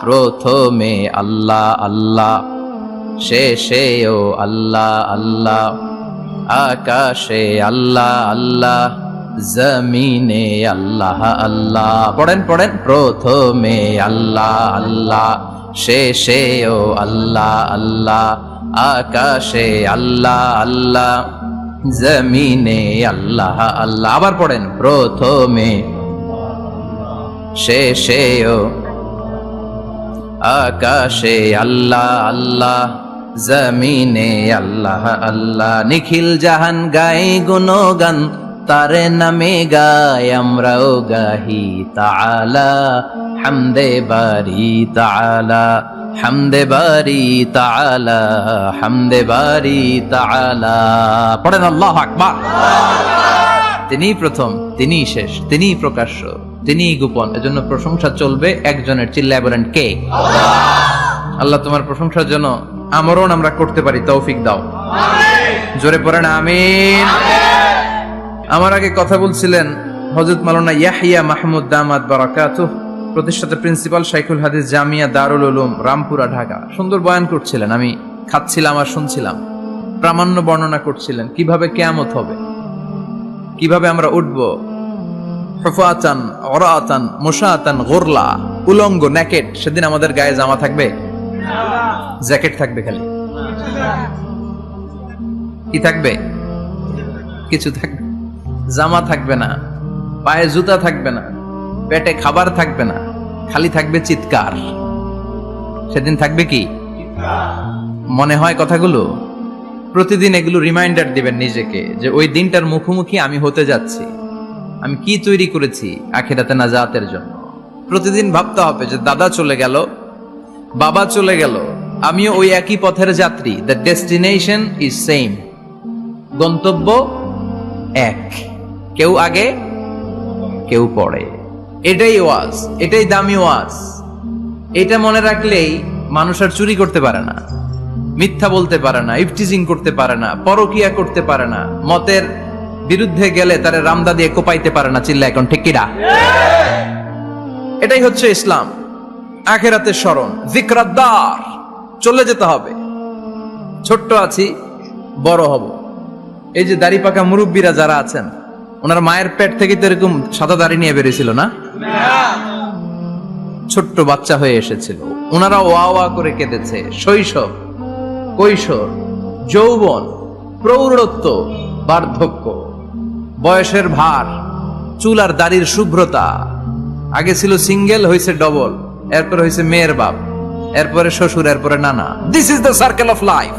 প্রথমে আল্লাহ আল্লাহ, শেষেও আল্লাহ আল্লাহ, আকাশে আল্লাহ আল্লাহ, জমিনে আল্লাহ আল্লাহ। পড়েন পড়েন, প্রথমে আল্লাহ আল্লাহ, শেষেও আল্লাহ আল্লাহ, আকাশে আল্লাহ আল্লাহ, জমিনে আল্লাহ আল্লাহ। আবার পড়েন, প্রথমে শেষেও আকাশে আল্লাহ আল্লাহ, জমিনে আল্লাহ আল্লাহ। নিখিল জাহান গাই গুণগান, তারে নামে গাই আমরাও গাহি তাআলা, হামদে বারি তাআলা, হামদে বারি তাআলা, হামদে বারি তাআলা। পড়েন আল্লাহু আকবার। তিনি প্রথম, তিনি শেষ, তিনি প্রকাশ্য, তিনি গোপন, এজন্য প্রশংসা চলবে একজনের। চিল্লায় বলেন কে? আল্লাহ তোমার প্রশংসার জন্য আমরণ আমরা করতে পারি, তৌফিক দাও। জোরে পড়েন আমিন। আমার আগে কথা বলছিলেন হযরত মাওলানা ইয়াহইয়া মাহমুদ দামাত বারাকাতুহু, প্রতিষ্ঠাতা প্রিন্সিপাল শাইখুল হাদিস জামিয়া দারুল উলুম রামপুরা ঢাকা। সুন্দর বয়ান করছিলেন, আমি খাচ্ছিলাম আর শুনছিলাম। প্রামাণ্য বর্ণনা করছিলেন কিভাবে কিয়ামত হবে, কিভাবে আমরা উঠবো হুফাতান উরাতান মুশাতান গুরলা, উলঙ্গ নেকেট। সেদিন আমাদের গায়ে জামা থাকবে? জ্যাকেট থাকবে খালি। কি থাকবে? কিছু থাকবে, জামা থাকবে না, পায়ে জুতা থাকবে না, পেটে খাবার থাকবে না, খালি থাকবে চিৎকার। সেদিন থাকবে কি? মনে হয় কথাগুলো প্রতিদিন এগুলো রিমাইন্ডার দিবেন নিজেকে, যে ওই দিনটার মুখোমুখি আমি হতে যাচ্ছি। আমি কি তৈরি করেছি আখিরাতে নাজাতের জন্য। প্রতিদিন ভাবতে হবে যে দাদা চলে গেল, বাবা চলে গেল, আমিও ওই একই পথের যাত্রী। দ্য ডেস্টিনেশন ইজ সেম, গন্তব্য এক, কেউ আগে কেউ পরে। এটাই ওয়াজ, এটাই দামি ওয়াজ। এটা মনে রাখলেই মানুষ আর চুরি করতে পারে না, মিথ্যা বলতে পারে না, ইফটিজিং করতে পারে না, পরকিয়া করতে পারে না, মতের বিরুদ্ধে গেলে তারে রামদা দিয়ে কোপাইতে পারে না। চিল্লা এখন ঠিক কিনা? এটাই হচ্ছে ইসলাম। আখিরাতের স্মরণ, যিকরাদ্দার। চলে যেতে হবে। ছোট্ট আছি, বড় হব। এই যে দাড়ি পাকা মুরব্বীরা যারা আছেন, ওনার মায়ের পেট থেকে তো এরকম সাদা দাড়ি নিয়ে বেরিয়েছিল না? ছোট্ট বাচ্চা হয়ে এসেছিল, ওনারা ওয়া ওয়া করে কেঁদেছে। শৈশব, কৈশোর, যৌবন, প্রৌঢ়ত্ব, বার্ধক্য, বয়সের ভার, চুল আর দাড়ির শুভ্রতা। আগে ছিল সিঙ্গেল, হয়েছে ডবল, এরপরে হয়েছে মেয়ের বাপ, এরপরে শ্বশুর, এরপরে নানা। This is the circle of life.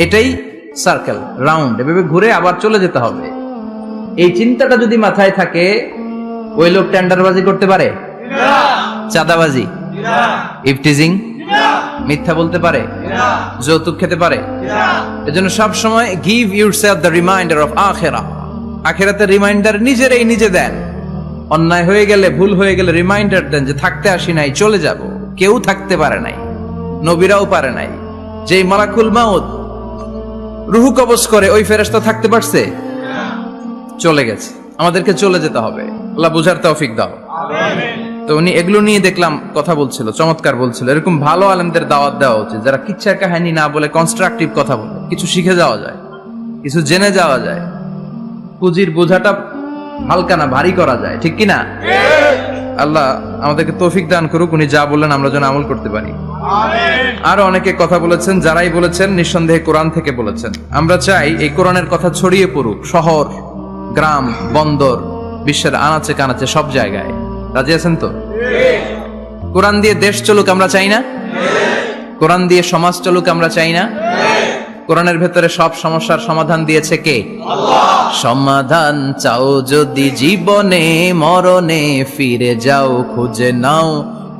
এটাই সার্কেল, রাউন্ড, এভাবে ঘুরে আবার চলে যেতে হবে। এই চিন্তাটা যদি মাথায় থাকে, ওই লোক টেন্ডারবাজি করতে পারে? চাঁদাবাজি, ইফটিজিং, মিথ্যা বলতে পারে? যৌতুক খেতে পারে? এজন্য সব সময় give yourself the reminder of আখিরাহ। আখিরাতের রিমাইন্ডার নিজেরাই নিজে দেন। অন্যায় হয়ে গেলে, ভুল হয়ে গেলে রিমাইন্ডার দেন যে থাকতে আসি নাই, চলে যাব। কেউ থাকতে পারে নাই, নবীরাও পারে নাই। যেই মালাকুল মাউত রুহু কবজ করে, ওই ফেরেশতা থাকতে পারছে? চলে গেছে। আমাদেরকে চলে যেতে হবে। আল্লাহ বুঝার তৌফিক দাও। তো উনি এগুলো নিয়ে দেখলাম কথা বলছিল, চমৎকার বলছিল। এরকম ভালো আলেমদের দাওয়াত দেওয়া উচিত, যারা কিচ্ছা কাহিনী না বলে কনস্ট্রাকটিভ কথা বলে, কিছু শিখে যাওয়া যায়, কিছু জেনে যাওয়া যায়। পুঁজির বোঝাটা হালকা না, ভারী করা যায়, ঠিক কিনা? আল্লাহ আমাদেরকে তৌফিক দান করুক, উনি যা বললেন আমরা যেন আমল করতে পারি। আরো অনেকে কথা বলেছেন, যারাই বলেছেন নিঃসন্দেহে কোরআন থেকে বলেছেন। আমরা চাই এই কোরআনের কথা ছড়িয়ে পড়ুক শহর, গ্রাম, বন্দর, বিশ্বের আনাচে কানাচে, সব জায়গায়। রাজি আছেন তো? কোরআন দিয়ে দেশ চলুক আমরা চাই না? কোরআন দিয়ে সমাজ চলুক আমরা চাই না? কোরআনের ভেতরে সব সমস্যার সমাধান দিয়েছে কে? আল্লাহ। সমাধান চাও যদি জীবনে মরণে, ফিরে যাও খুঁজে নাও,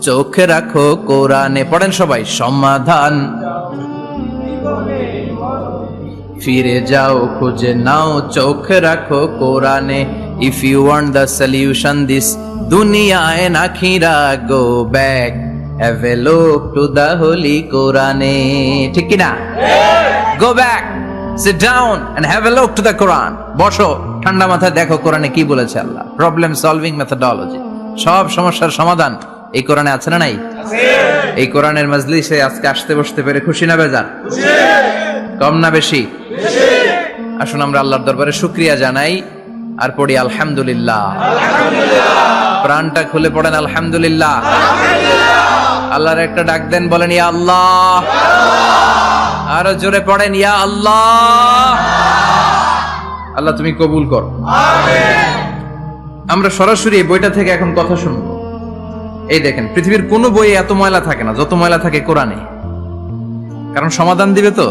চোখ রাখো কোরআনে। পড়েন সবাই, সমাধান ফিরে যাও খুঁজে নাও, চোখ রাখো কোরআনে। If you want the solution this দুনিয়া এন্ড আখিরা, go back, have a look to the holy কোরআনে। ঠিক কি না? Go back, sit down and have a look to the Quran. বসো, ঠান্ডা মাথায় দেখো কোরআনে কি বলেছে আল্লাহ। প্রবলেম সলভিং মেথোডোলজি, সব সমস্যার সমাধান এই কোরআনে আছে না নাই? এই কোরআনের মাজলিসে আজকে আসতে বসতে পেরে খুশি না বেজান? কম না বেশি? আসুন আমরা আল্লাহর দরবারে শুকরিয়া জানাই আর পড়ি আলহামদুলিল্লাহ। প্রাণটা খুলে পড়েন আলহামদুলিল্লাহ। আল্লাহর একটা ডাক দেন, বলেন ইয়া আল্লাহ। আরো জোরে পড়েন ইয়া আল্লাহ। আল্লাহ তুমি কবুল করো। আমরা সরাসরি এই বইটা থেকে এখন কথা শুনবো। এই দেখেন, পৃথিবীর কোনো বইয়ে এত ময়লা থাকে না যত ময়লা থাকে কোরআনে। কারণ সমাধান দিবে তো,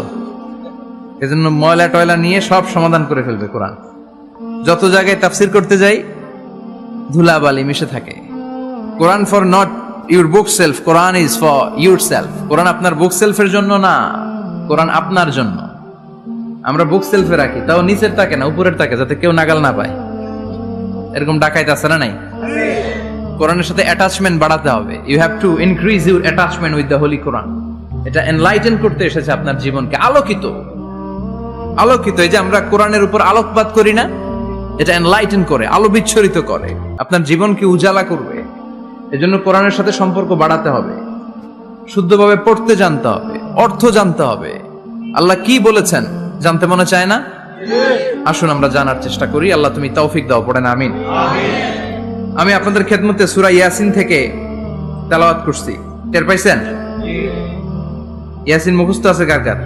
এজন্য ময়লা টয়লা নিয়ে সব সমাধান করে ফেলবে কোরআন। যত জায়গায় তাফসির করতে যাই ধুলাবালি মিশে থাকে। Quran for not your bookshelf, Quran is for yourself. Quran আপনার বুক সেলফের জন্য না, কোরআন আপনার জন্য। আমরা বুক সেলফে রাখি, তাও নিচের থাকে না, উপরের থাকে, যাতে কেউ নাগাল না পায়। এরকম ডাকাইতে আছে না নাই? কোরআনের সাথে অ্যাটাচমেন্ট বাড়াতে হবে। You have to increase your attachment with the holy Quran. এটা এনলাইটেন করতে এসেছে আপনার জীবনকে, আলোকিত। এই যে আমরা কোরআনের উপর আলোকপাত করি না, এটা এনলাইটেন করে, আলো বিচ্ছরিত করে, আপনার জীবনকে উজালা করবে। এজন্য কোরআনের সাথে সম্পর্ক বাড়াতে হবে, শুদ্ধভাবে পড়তে জানতে হবে, অর্থ জানতে হবে। আল্লাহ কি বলেছেন জানতে মনে চায় না? আসুন আমরা জানার চেষ্টা করি। আল্লাহ তুমি তৌফিক দাও, পড়েন আমিন। আমি আপনাদের খেদমতে সূরা ইয়াসিন থেকে তেলাওয়াত করছি, টের পাইছেন? ইয়াসিন মুখস্থ আছে কার কার?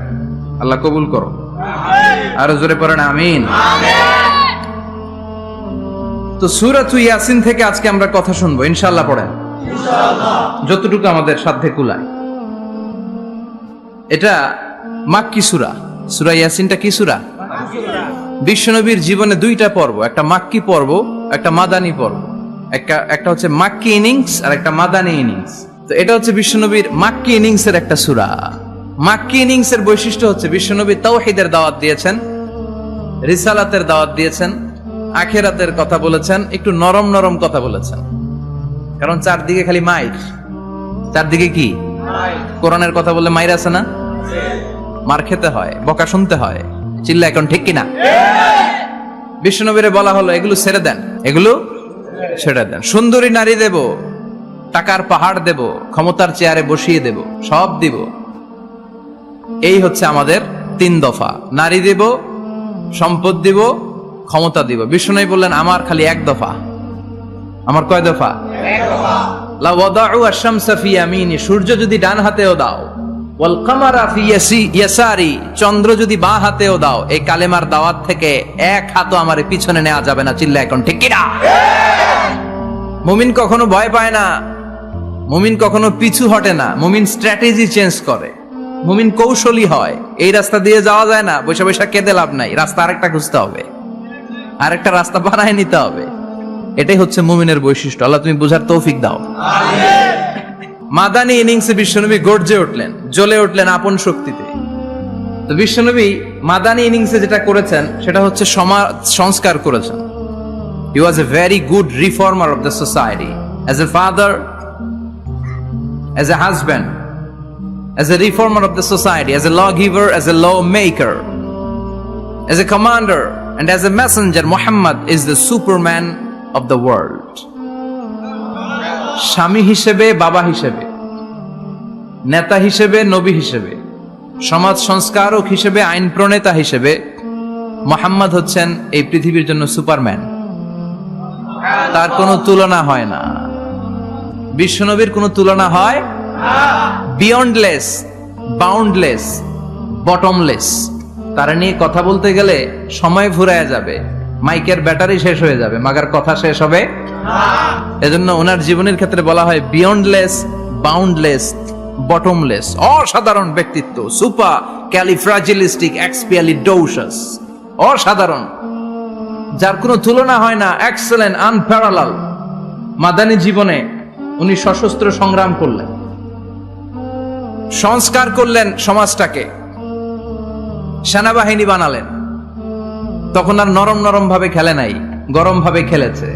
আল্লাহ কবুল করো। আরো জোরে পড়েন আমিন। তো সূরাতু ইয়াসিন থেকে আজকে আমরা কথা শুনবো ইনশাআল্লাহ। পড়েন যতটুকু আমাদের সাধ্যে কুলায়। এটা মাক্কি সূরা। সূরা ইয়াসিনটা কি সূরা? বিশ্বনবীর জীবনে দুইটা পর্ব, একটা মাক্কি পর্ব, একটা মাদানী পর্ব। একটা হচ্ছে মাক্কি ইনিংস আর একটা মাদানী ইনিংস। তো এটা হচ্ছে বিশ্বনবীর মাক্কি ইনিংস এর একটা সূরা। মাক্কি ইনিংস এর বৈশিষ্ট্য হচ্ছে বিশ্বনবী তাওহীদের দাওয়াত দিয়েছেন, রিসালাতের দাওয়াত দিয়েছেন, আখিরাতের কথা বলেছেন, একটু নরম নরম কথা বলেছেন। কারণ চারদিকে খালি মাইর। চারদিকে কি? কোরআনের কথা বললে মাইর আছে না? মার খেতে হয়, বকা শুনতে হয়। চিল্লা এখন ঠিক কিনা? বিশ্বনবীরে বলা হলো এগুলো ছেড়ে দেন, এগুলো ছেড়ে দেন। সুন্দরী নারী দেব, টাকার পাহাড় দেব, ক্ষমতার চেয়ারে বসিয়ে দেব, সব দিব। এই হচ্ছে আমাদের 3 দফা। নারী দিব, সম্পদ দিব, ক্ষমতা দিব। বিষ্ণু বললেন আমার খালি 1 দফা। আমার কয় দফা? 1 দফা। লা ওয়াদাউ আশ-শামসা ফি ইয়ামিনি, সূর্য যদি ডান হাতেও দাও, ওয়াল কামারা ফি ইয়াসারি, চন্দ্র যদি বাঁ হাতেও দাও, এই কালেমার দাওয়াত থেকে 1 হাতও আমারে পিছনে নেওয়া যাবে না। চিল্লা এখন ঠিক কি না? মুমিন কখনো ভয় পায় না, মুমিন কখনো পিছু হটে না, মুমিন স্ট্র্যাটেজি চেঞ্জ করে, মুমিন কৌশলী হয়। এই রাস্তা দিয়ে যাওয়া যায় না, বসে বসে কেঁদে লাভ নাই, রাস্তা আরেকটা খুঁজতে হবে, আরেকটা রাস্তা বানায় নিতে হবে। এটাই হচ্ছে মুমিনের বৈশিষ্ট্য। আল্লাহ তুমি বুঝার তৌফিক দাও। মাদানী ইনিংসে বিশ্বনবী গর্জে উঠলেন, জ্বলে উঠলেন আপন শক্তিতে। তো বিশ্বনবী মাদানী ইনিংসে যেটা করেছেন সেটা হচ্ছে সমাজ সংস্কার করেছেন। He was a very good reformer of the society. As a father, as a husband, as a reformer of the society, as a lawgiver, as a lawmaker, as a commander, and as a messenger, Muhammad is the Superman of the world. স্বামী হিসেবে, বাবা হিসেবে, নেতা হিসেবে, নবী হিসেবে, সমাজ সংস্কারক হিসেবে, আইন প্রণেতা হিসেবে মুহাম্মদ হচ্ছেন এই পৃথিবীর জন্য সুপারম্যান। তার কোনো তুলনা হয় না। বিশ্বনবীর কোনো তুলনা হয়? Beyondless, boundless, bottomless. তার নিয়ে কথা বলতে গেলে সময় ফুরায় যাবে, মাইকের ব্যাটারি শেষ হয়ে যাবে, মাগার কথা শেষ হবে। এজন্য ওনার জীবনের ক্ষেত্রে বলা হয় বিয়ন্ডলেস, বাউন্ডলেস, বটমলেস। অসাধারণ ব্যক্তিত্ব, সুপার ক্যালিফ্রাজিলিস্টিক এক্সপিয়ালিডোসাস, অসাধারণ, যার কোনো তুলনা হয় না, এক্সেলেন্ট, আনপ্যারালাল। মাদানী জীবনে উনি সশস্ত্র সংগ্রাম করলেন, সংস্কার করলেন সমাজটাকে, সেনাবাহিনী বানালেন। তখন আর নরম নরম ভাবে খেলে নাই, গরম ভাবে খেলেছে।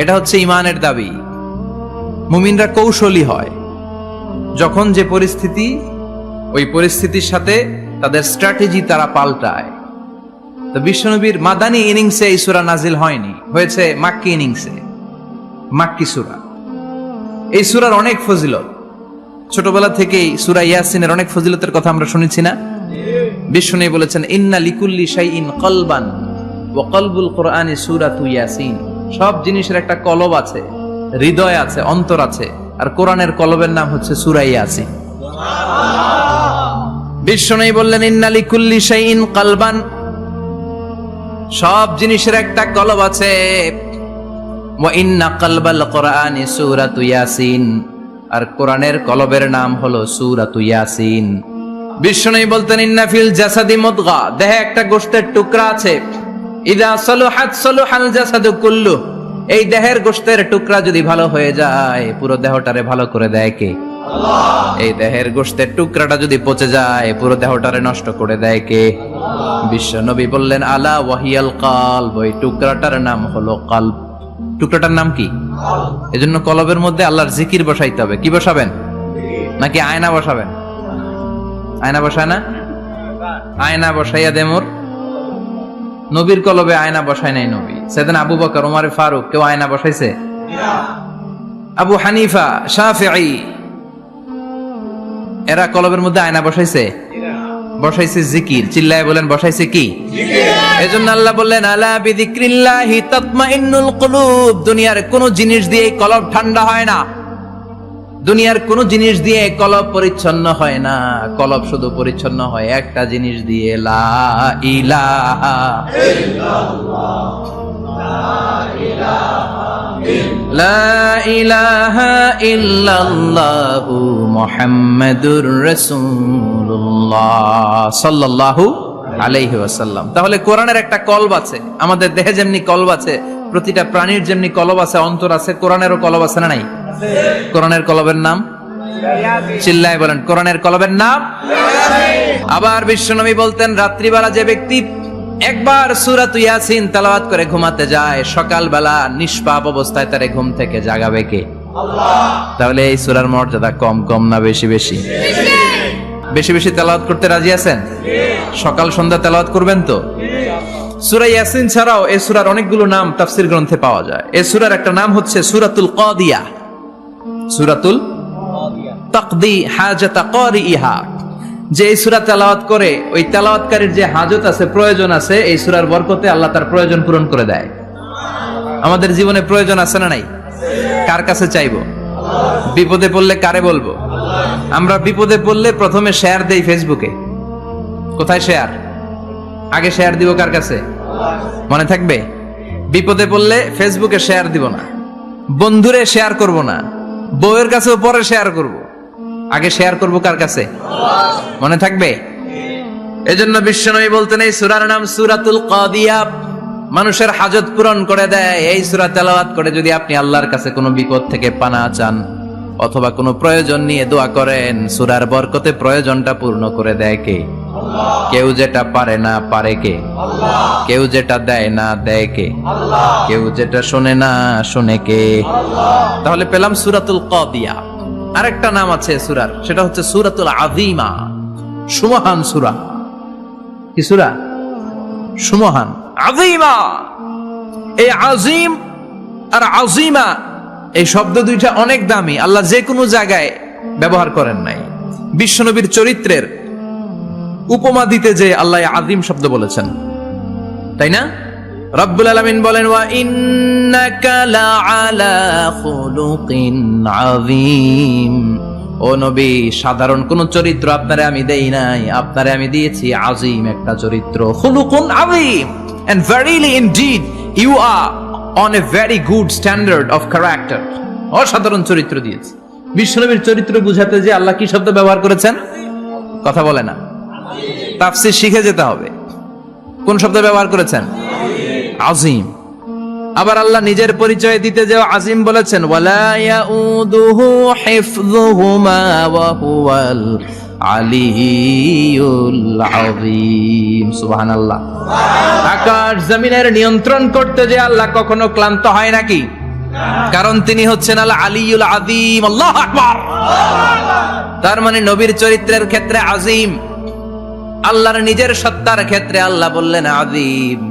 এটা হচ্ছে ইমানের দাবি। মুমিনরা কৌশলী হয়। যখন যে পরিস্থিতি, ওই পরিস্থিতির সাথে তাদের স্ট্র্যাটেজি তারা পাল্টায়। তো বিশ্বনবীর মাদানী ইনিংসে এই সূরা নাজিল হয়নি, হয়েছে মাক্কি ইনিংসে, মাক্কি সূরা। এই সূরার অনেক ফজিলত, ছোটবেলা থেকেই সূরা ইয়াসিনের অনেক ফজিলতের কথা আমরা শুনেছি না? বিষ্ণু বলেছেন ইন্না লিকুল্লি শাইইন কলবান ওয়া কলবুল কোরআনি সূরাতু ইয়াসিন। সব জিনিসের একটা কলব আছে, হৃদয় আছে, অন্তর আছে, আর কোরআনের কলবের নাম হচ্ছে সূরা ইয়াসিন। বিষ্ণু বললেন ইন্না লিকুল্লি শাইইন কলবান, সব জিনিসের একটা কলব আছে। ওয়া ইন্না কলবাল কোরআনি সূরাতু ইয়াসিন, আর কোরআনের কলবের নাম হলো সূরাতু ইয়াসিন। বিষ্ণু বলতেন ইন্না ফিল জাসাদি মুদগা, দেহে একটা গোশতের টুকরা আছে, ইদা সালুহাত সালুহাল জাসাদু কুল্লু, এই দেহের গোশতের টুকরা যদি ভালো হয়ে যায় পুরো দেহটারে ভালো করে দেয় কে? আল্লাহ। এই দেহের গোশতের টুকরাটা যদি পচে যায় পুরো দেহটারে নষ্ট করে দেয় কে? বিশ্ব নবী বললেন আলা ওয়াহিয়াল কলব, ওই টুকরাটার নাম হলো কলব। টুকরাটার নাম কি? এজন্য কলবের মধ্যে আল্লাহর জিকির বসাইতে হবে। কি বসাবেন? নাকি আয়না বসাবেন? আয়না বসায় না? আয়না বসাইয়া দে মোর। নবীর কলবে আয়না বসায় নাই নবী। সেদিন আবু বকর, ওমর ফারুক কেউ আয়না বসাইছে? আবু হানিফা, শাফিঈ এরা কলবের মধ্যে আয়না বসাইছে? বসাইছে জিকির। চিল্লায় বলেন বসাইছে কি? এজন্য আল্লাহ বললেন আলা বিযিক্রিল্লাহি তাতমাইন্নুল কুলুব। দুনিয়ার কোন জিনিস দিয়ে কলব ঠান্ডা হয় না, দুনিয়ার কোন জিনিস দিয়ে কলব পরিচ্ছন্ন হয় না। কলব শুধু পরিচ্ছন্ন হয় একটা জিনিস দিয়ে, লা ইলাহা ইল্লাল্লাহ, লা ইলাহা ইল্লাল্লাহু মুহাম্মাদুর রাসূলুল্লাহ সাল্লাল্লাহু আলাইহি ওয়াসাল্লাম। তাহলে কোরআনের একটা কলব আছে, আমাদের দেহে যেমনি কলব আছে, প্রতিটা প্রাণীর যেমনি কলব আছে, অন্তর আছে, কোরআনেরও কলব আছে না নাই? কোরআনের কলবের নাম? চিল্লায় বলেন কোরআনের কলবের নাম। আবার বিশ্বনবী বলতেন রাত্রিবেলা যে ব্যক্তি একবার সূরাতু ইয়াসিন তেলাওয়াত করে ঘুমাতে যায়, সকালবেলা নিষ্পাপ অবস্থায় তারে ঘুম থেকে জাগাবে কে? আল্লাহ। তাহলে এই সূরার মর্যাদা কম কম না বেশি বেশি? বেশি বেশি তেলাওয়াত করতে রাজি আছেন? সকাল সন্ধ্যা তেলাওয়াত করবেন তো? সূরা ইয়াসিন ছাড়াও এই সূরার অনেকগুলো নাম তাফসীর গ্রন্থে পাওয়া যায়। এই সূরার একটা নাম হচ্ছে সূরাতুল কাদিয়া, সূরাতুল তাকদি হাজাতা কারিইহা। যে এই সূরা তেলাওয়াত করে ওই তেলাওয়াতকারীর যে হাজত আছে, প্রয়োজন আছে, এই সূরার বরকতে আল্লাহ তার প্রয়োজন পূরণ করে দেয়। আমাদের জীবনে প্রয়োজন আছে না নাই? কার কাছে চাইবো? বিপদে পড়লে কারে বলবো? আমরা বিপদে পড়লে প্রথমে শেয়ার দেই ফেসবুকে। কোথায় শেয়ার? আগে শেয়ার দিব কার কাছে? মনে থাকবে? বিপদে পড়লে ফেসবুকে শেয়ার দিব না, বন্ধুরে শেয়ার করব না, বউয়ের কাছেও পরে শেয়ার করব, আগে শেয়ার করব কার কাছে? মনে থাকবে? এজন্য বিশ্বনবী বলতেন এই সূরার নাম সূরাতুল কাদিয়া, মানুষের হাজত পূরণ করে দেয়। এই সূরা তেলাওয়াত করে যদি আপনি আল্লাহর কাছে কোনো বিপদ থেকে পানা চান অথবা কোনো প্রয়োজন নিয়ে দোয়া করেন, সূরার বরকতে প্রয়োজনটা পূর্ণ করে দেয় কে? আল্লাহ। কেউ যেটা পারে না পারে কে? আল্লাহ। কেউ যেটা দেয় না দেয় কে? আল্লাহ। কেউ যেটা শোনে না শোনে কে? আল্লাহ। তাহলে পেলাম সূরাতুল কাদিয়া। আরেকটা নাম আছে সূরার, সেটা হচ্ছে সূরাতুল আযীমা, সুমহান সূরা। কি সূরা? সুমহান, আযীমা। এই আযীম আর আযীমা এই শব্দ দুইটা অনেক দামি, আল্লাহ যে কোনো জায়গায় ব্যবহার করেন নাই। বিশ্বনবীর চরিত্রের উপমা দিতে যে আল্লাহ আযীম শব্দ বলেছেন, তাই না? রব্বুল আলামিন বলেন ওয়া ইন্নাকা লাআলা খুলুকিন আযীম। ও নবী, সাধারণ কোন চরিত্র আপনারে আমি দেই নাই, আপনারে আমি দিয়েছি আযীম একটা চরিত্র, খুলুকুন আযীম। And verily indeed you are on a very good standard of character. অসাধারণ চরিত্র দিয়েছে। বিশ্বনবীর চরিত্র বুঝাতে যে আল্লাহ কি শব্দ ব্যবহার করেছেন? কথা বলে না, তাফসীর শিখে যেতে হবে। কোন শব্দ ব্যবহার করেছেন? আযীম। আবার আল্লাহ নিজের পরিচয় দিতে যে আযীম বলেছেন, ওয়ালা ইয়াউদুহু হিফযুহুমা ওয়া হুয়াল আলিয়্যুল আযীম। সুবহানাল্লাহ। আকাশ জমিনের নিয়ন্ত্রণ করতে যে আল্লাহ কখনো ক্লান্ত হয় নাকি? কারণ তিনি হচ্ছেন আল আলিয়্যুল আযীম। আল্লাহু আকবার। তার মানে নবীর চরিত্রের ক্ষেত্রে আযীম, আল্লাহর নিজের সত্তার ক্ষেত্রে আল্লাহ বললেন আযীম।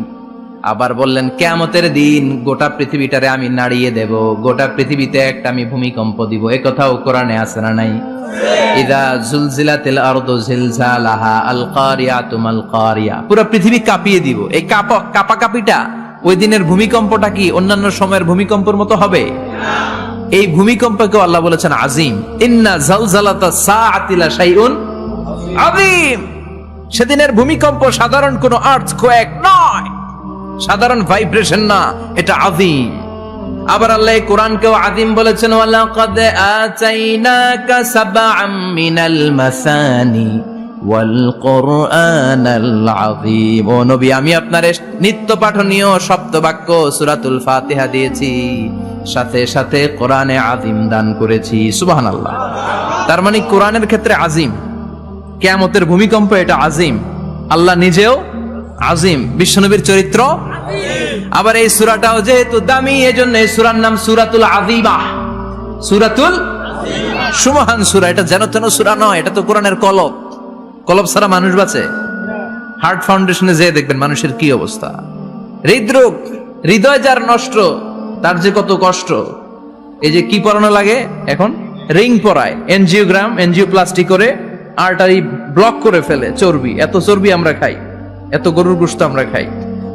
আবার বললেন কিয়ামতের দিন গোটা পৃথিবীটারে আমি নাড়িয়ে দেব, গোটা পৃথিবীতে একটা আমি ভূমিকম্প দিব। এ কথাও কোরআনে আছে না নাই? ইদা জুলজিলাতিল আরদু জিলজালাহা আল কারিয়াতু মাল কারিয়া, পুরো পৃথিবী কাঁপিয়ে দিব। এই কাঁপাকাঁপিটা ওই দিনের ভূমিকম্পটা কি অন্যান্য সময়ের ভূমিকম্পের মতো হবে? এই ভূমিকম্পকে আল্লাহ বলেছেন আজিম। ইন্না জালজালাতাস সাআতি লাশাইউন আযীম। সেদিনের ভূমিকম্প সাধারণ কোনো আর্থকোয়েক নয়, সাধারণ ভাইব্রেশন না, এটা আযীম। আবার আল্লাহ কোরআনকেও আযীম বলেছেন, ওয়ালাকাদ আতাইনাকা সাবআম মিনাল মাসানি ওয়াল কুরআনাল আযীম। ও নবী, আমি আপনার নিত্য পাঠনীয় শব্দবাক্য সূরাতুল ফাতিহা দিয়েছি, সাথে সাথে কোরআনে আযীম দান করেছি। সুবহানাল্লাহ। তার মানে কোরআনের ক্ষেত্রে আযীম, কিয়ামতের ভূমিকম্প এটা আযীম, আল্লাহ নিজেও আযীম, বিশ্বনবীর চরিত্র আবার এই সূরাটাও যেহেতু দামি, এজন্য এই সূরার নাম সূরাতুল আযীমা। সূরাতুল সুমহান সূরা। এটা যেন তেন সূরা নয়, এটা তো কোরআনের কলব। কলব ছাড়া মানুষ বাঁচে? হার্ট ফাউন্ডেশনে যেয়ে দেখবেন মানুষের কি অবস্থা। হৃদরোগ, হৃদয় যার নষ্ট, তার যে কত কষ্ট। এই যে কি পরানো লাগে এখন, রিং পরায়, এনজিওগ্রাম, এনজিওপ্লাস্টি করে আর্টারি ব্লক করে ফেলে। চর্বি, এত চর্বি আমরা খাই, এত গরুর গোশত আমরা খাই।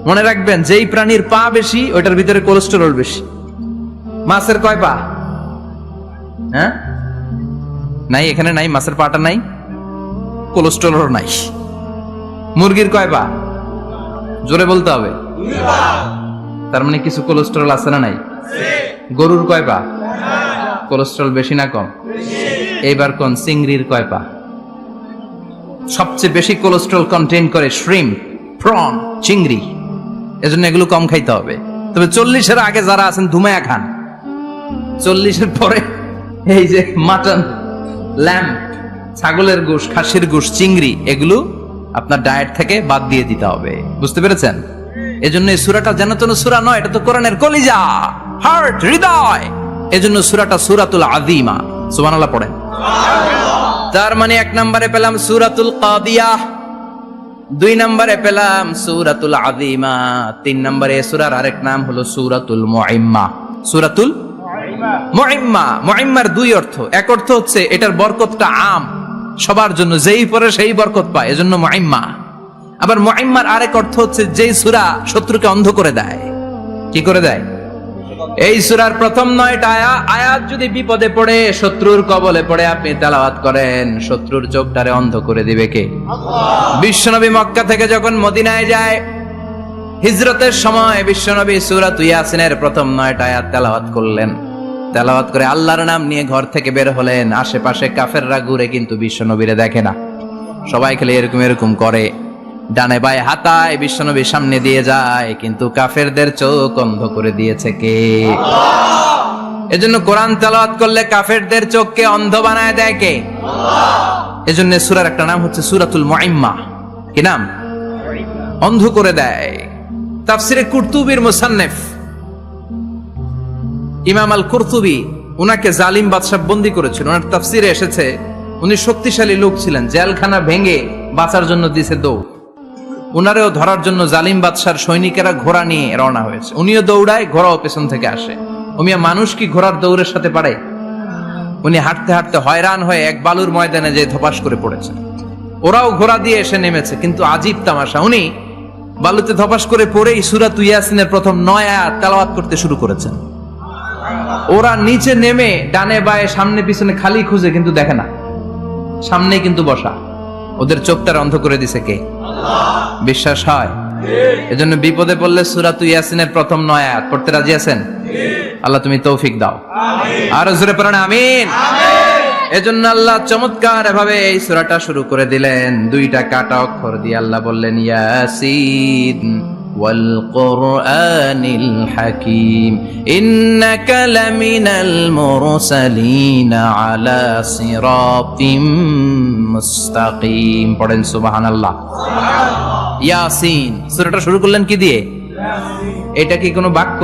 মনে রাখবেন, যেই প্রাণীর পা বেশি ওইটার ভিতরে কোলেস্টেরল বেশি। মাছের কয় পা? হ্যাঁ, নাই, এখানে নাই, মাছের পাটা নাই, কোলেস্টেরল নাই। মুরগির কয় পা? জোরে বলতে হবে। তার মানে কিছু কোলেস্টেরল আছে না নাই? গরুর কয় পা? কোলেস্টেরল বেশি না কম? এইবার কোন চিংড়ির কয় পা? সবচেয়ে বেশি কোলেস্টেরল কন্টেইন করে শ্রিম্প, প্রন, চিংড়ি। এজন্য এগুলো কম খাইতে হবে। তবে 40-এর আগে যারা আছেন ধুমায়া খান, 40-এর পরে এই যে মাটন, ল্যাম্প, ছাগলের গোশ, খাসির গোশ, চিংড়ি, এগুলো আপনার ডায়েট থেকে বাদ দিয়ে দিতে হবে। বুঝতে পেরেছেন? এজন্য এই সূরাটা যেন তেন সূরা নয়, এটা তো কোরআনের কলিজা, হার্ট, হৃদয়। এজন্য সূরাটা সূরাতুল আযীমা। সুবহানাল্লাহ পড়েন। তার মানে 1 নম্বরে পেলাম সূরাতুল কাদিয়াহ, 2 নম্বরে পেলাম সূরাতুল আযীমা, 3 নম্বরে সূরার আরেক নাম হলো সূরাতুল মুইম্মা। সূরাতুল মুইম্মা। মুইম্মার 2 অর্থ। এক অর্থ হচ্ছে এটার বরকতটা আম, সবার জন্য, যেই পড়ে সেই বরকত পায়, এজন্য মুইম্মা। আবার মুইম্মার আরেক অর্থ হচ্ছে যেই সূরা শত্রুকে অন্ধ করে দেয়। কি করে দেয়? এই সূরার প্রথম 9টা আয়াত যদি বিপদে পড়ে, শত্রুর কবলে পড়ে আপনি তেলাওয়াত করেন, শত্রুর চোখটারে অন্ধ করে দিবে কে? আল্লাহ। বিশ্বনবী মক্কা থেকে যখন মদিনায় যায়, হিজরতের সময় বিশ্বনবী সূরাতুল ইয়াসিনের প্রথম 9টা আয়াত তেলাওয়াত করলেন। তেলাওয়াত করে আল্লাহর নাম নিয়ে ঘর থেকে বের হলেন। আশেপাশে কাফেররা ঘুরে কিন্তু বিশ্বনবীরে দেখে না, সবাই খেলে এরকম এরকম করে, ডানে বায়ে হাতায় বিশ্বনবীর সামনে দিয়ে যায়, কিন্তু কাফেরদের চোখ অন্ধ করে দিয়েছে কে? আল্লাহ। এজন্য কোরআন তেলাওয়াত করলে কাফেরদের চোখকে অন্ধ বানায় দেয় কে? আল্লাহ। এজন্য সূরার একটা নাম হচ্ছে সূরাতুল মুইম্মা। কি নাম? অন্ধ করে দেয়। তাফসিরে কুরতুবীর মুসান্নিফ ইমাম আল কুরতুবী, উনাকে জালিম বাদশা বন্দী করেছিল। ওনার তাফসিরে এসেছে উনি শক্তিশালী লোক ছিলেন, জেলখানা ভেঙে বাঁচার জন্য দিয়েছে দৌড়। উনারেও ধরার জন্য জালিম বাদশার সৈনিকেরা ঘোড়া নিয়ে রওনা হয়েছে। উনিও দৌড়ায়, ঘোড়াও পেছন থেকে আসে। ওমিয়া মানুষ কি ঘোড়ার দৌড়ের সাথে পারে? উনি হাঁটতে হাঁটতে হয়রান হয়ে এক বালুর ময়দানে যে ধপাস করে পড়েছে। ওরাও ঘোড়া দিয়ে এসে নেমেছে, কিন্তু আজীব তামাশা, উনি বালুতে ধপাস করে পড়েই সূরাতুল ইয়াসিনের প্রথম 9 আয়াত তেলাওয়াত করতে শুরু করেছেন। ওরা নিচে নেমে ডানে বায়ে সামনে পিছনে খালি খুঁজে, কিন্তু দেখে না, সামনে কিন্তু বসা। ওদের চোখটার অন্ধ করে দিছে কে? আল্লাহ। বিশ্বাস হয়? এজন্য বিপদে পড়লে সূরাতুল ইয়াসিনের প্রথম 9 আয়াত পড়তে রাজি আছেন? আল্লাহ তুমি তৌফিক দাও। আমিন। আর জোরে পড়েন আমিন। আমিন। এজন্য আল্লাহ চমৎকার ভাবে এই সূরাটা শুরু করে দিলেন। 2টা কাটা অক্ষর দিয়ে আল্লাহ বললেন ইয়াসিন ওয়াল কুরআনিল হাকীম ইন্নাকা লামিনাল মুরসালিন আলা সিরাতিম মুস্তাকিম। পড়েন সুবহানাল্লাহ। সুবহানাল্লাহ। ইয়াসিন। সূরাটা শুরু করলেন কি দিয়ে? ইয়াসিন। এটা কি কোনো বাক্য?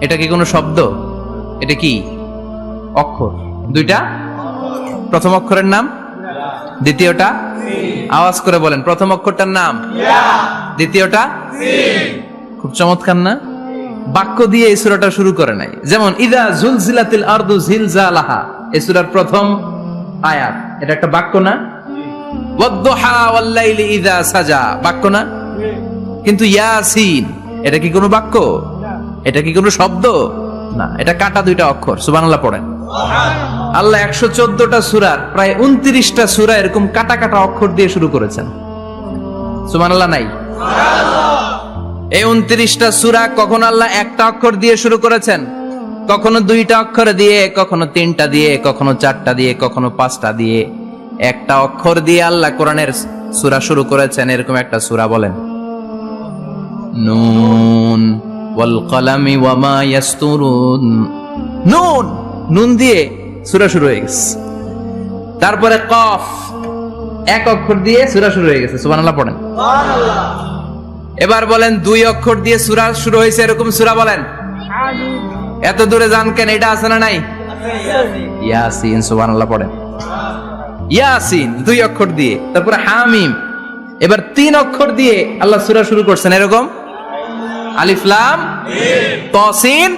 এটা কি কোনো শব্দ? এটা কি অক্ষর? 2টা। প্রথম অক্ষরের নাম, দ্বিতীয়টা আওয়াজ করে বলেন। প্রথম অক্ষরটার নাম ইয়া, দ্বিতীয়টা সিন। খুব চমৎকার না? বাক্য দিয়ে এই সূরাটা শুরু করে নাই। যেমন ইদা জুলজিলাতিল আরদু জিলজালাহা, এই সূরার প্রথম আয়াত, এটা একটা বাক্য না? ওয়াদ-দুহা ওয়াল-লাইলি ইযা সাজা, বাক্য না? কিন্তু ইয়াসিন, এটা কি কোনো বাক্য? এটা কি কোনো শব্দ? না, এটা কাটা দুইটা অক্ষর। সুবহানাল্লাহ পড়েন। আল্লাহ 114টা সূরার প্রায় 29টা সূরা এরকম কাটা কাটা অক্ষর দিয়ে শুরু করেছেন। সুবহানাল্লাহ নাই? এই 29টা সূরা কখনো আল্লাহ একটা অক্ষর দিয়ে শুরু করেছেন, কখনো দুইটা অক্ষর দিয়ে, কখনো তিনটা দিয়ে, কখনো চারটা দিয়ে, কখনো পাঁচটা দিয়ে। একটা অক্ষর দিয়ে আল্লাহ কোরআনের সূরা শুরু করেছেন, এরকম একটা সূরা বলেন। নুন ওয়াল কলামি ওয়া মা ইয়াসতুরুন। নুন, নুন দিয়ে সূরা শুরু হয়ে গেছে। তারপরে কফ, এক অক্ষর দিয়ে সূরা শুরু হয়ে গেছে। সুবহানাল্লাহ পড়েন। এবার বলেন দুই অক্ষর দিয়ে সূরা শুরু হয়েছে এরকম সূরা বলেন। এত দূরে যান কেন? এটা আছে না নাই? ইয়াসিন। সুবহানাল্লাহ পড়েন। ইয়াসিন দুই অক্ষর দিয়ে। তারপরে হামিম, এবার তিন অক্ষর দিয়ে আল্লাহ সূরা শুরু করছেন এরকম। আলিফ লাম মিম তাসিন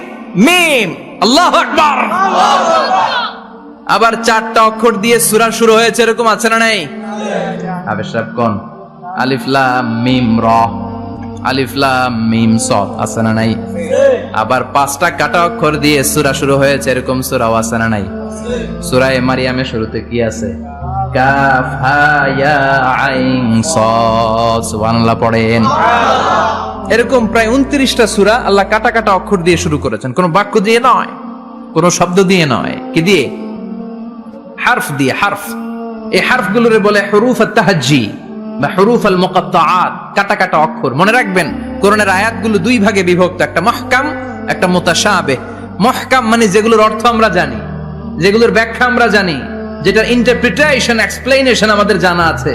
মিম। আল্লাহু আকবার। আবার চারটা অক্ষর দিয়ে সূরা শুরু হয়েছে এরকম আছে না নাই? আবেশরাব কোন? আলিফ লাম মিম র, আলিফ লাম মিম সাদ, আছে না নাই? আবার পাঁচটা কাটা অক্ষর দিয়ে সূরা শুরু হয়েছে এরকম সূরাও আছে না নাই? সূরা মারিয়ামের শুরুতে কি আছে? কাফ হা ইয়া আইন সাদ। সুবহানাল্লাহ পড়েন। এরকম প্রায় 29টা সূরা আল্লাহ কাটা কাটা অক্ষর দিয়ে শুরু করেছেন, কোনো বাক্য দিয়ে নয়, কোনো শব্দ দিয়ে নয়। কি দিয়ে? হারফ দিয়ে। হারফ, এই হারফগুলোরে বলে হুরুফ আত-তাহাজ্জি বা হুরুফ আল মুকাত্তাআত, কাটা কাটা অক্ষর। মনে রাখবেন কোরআনের আয়াতগুলো দুই ভাগে বিভক্ত, একটা মুহকাম, একটা মুতাশাবিহ। মুহকাম মানে যেগুলোর অর্থ আমরা জানি, যেগুলোর ব্যাখ্যা আমরা জানি, যেটার ইন্টারপ্রিটেশন, এক্সপ্লেনেশন আমাদের জানা আছে।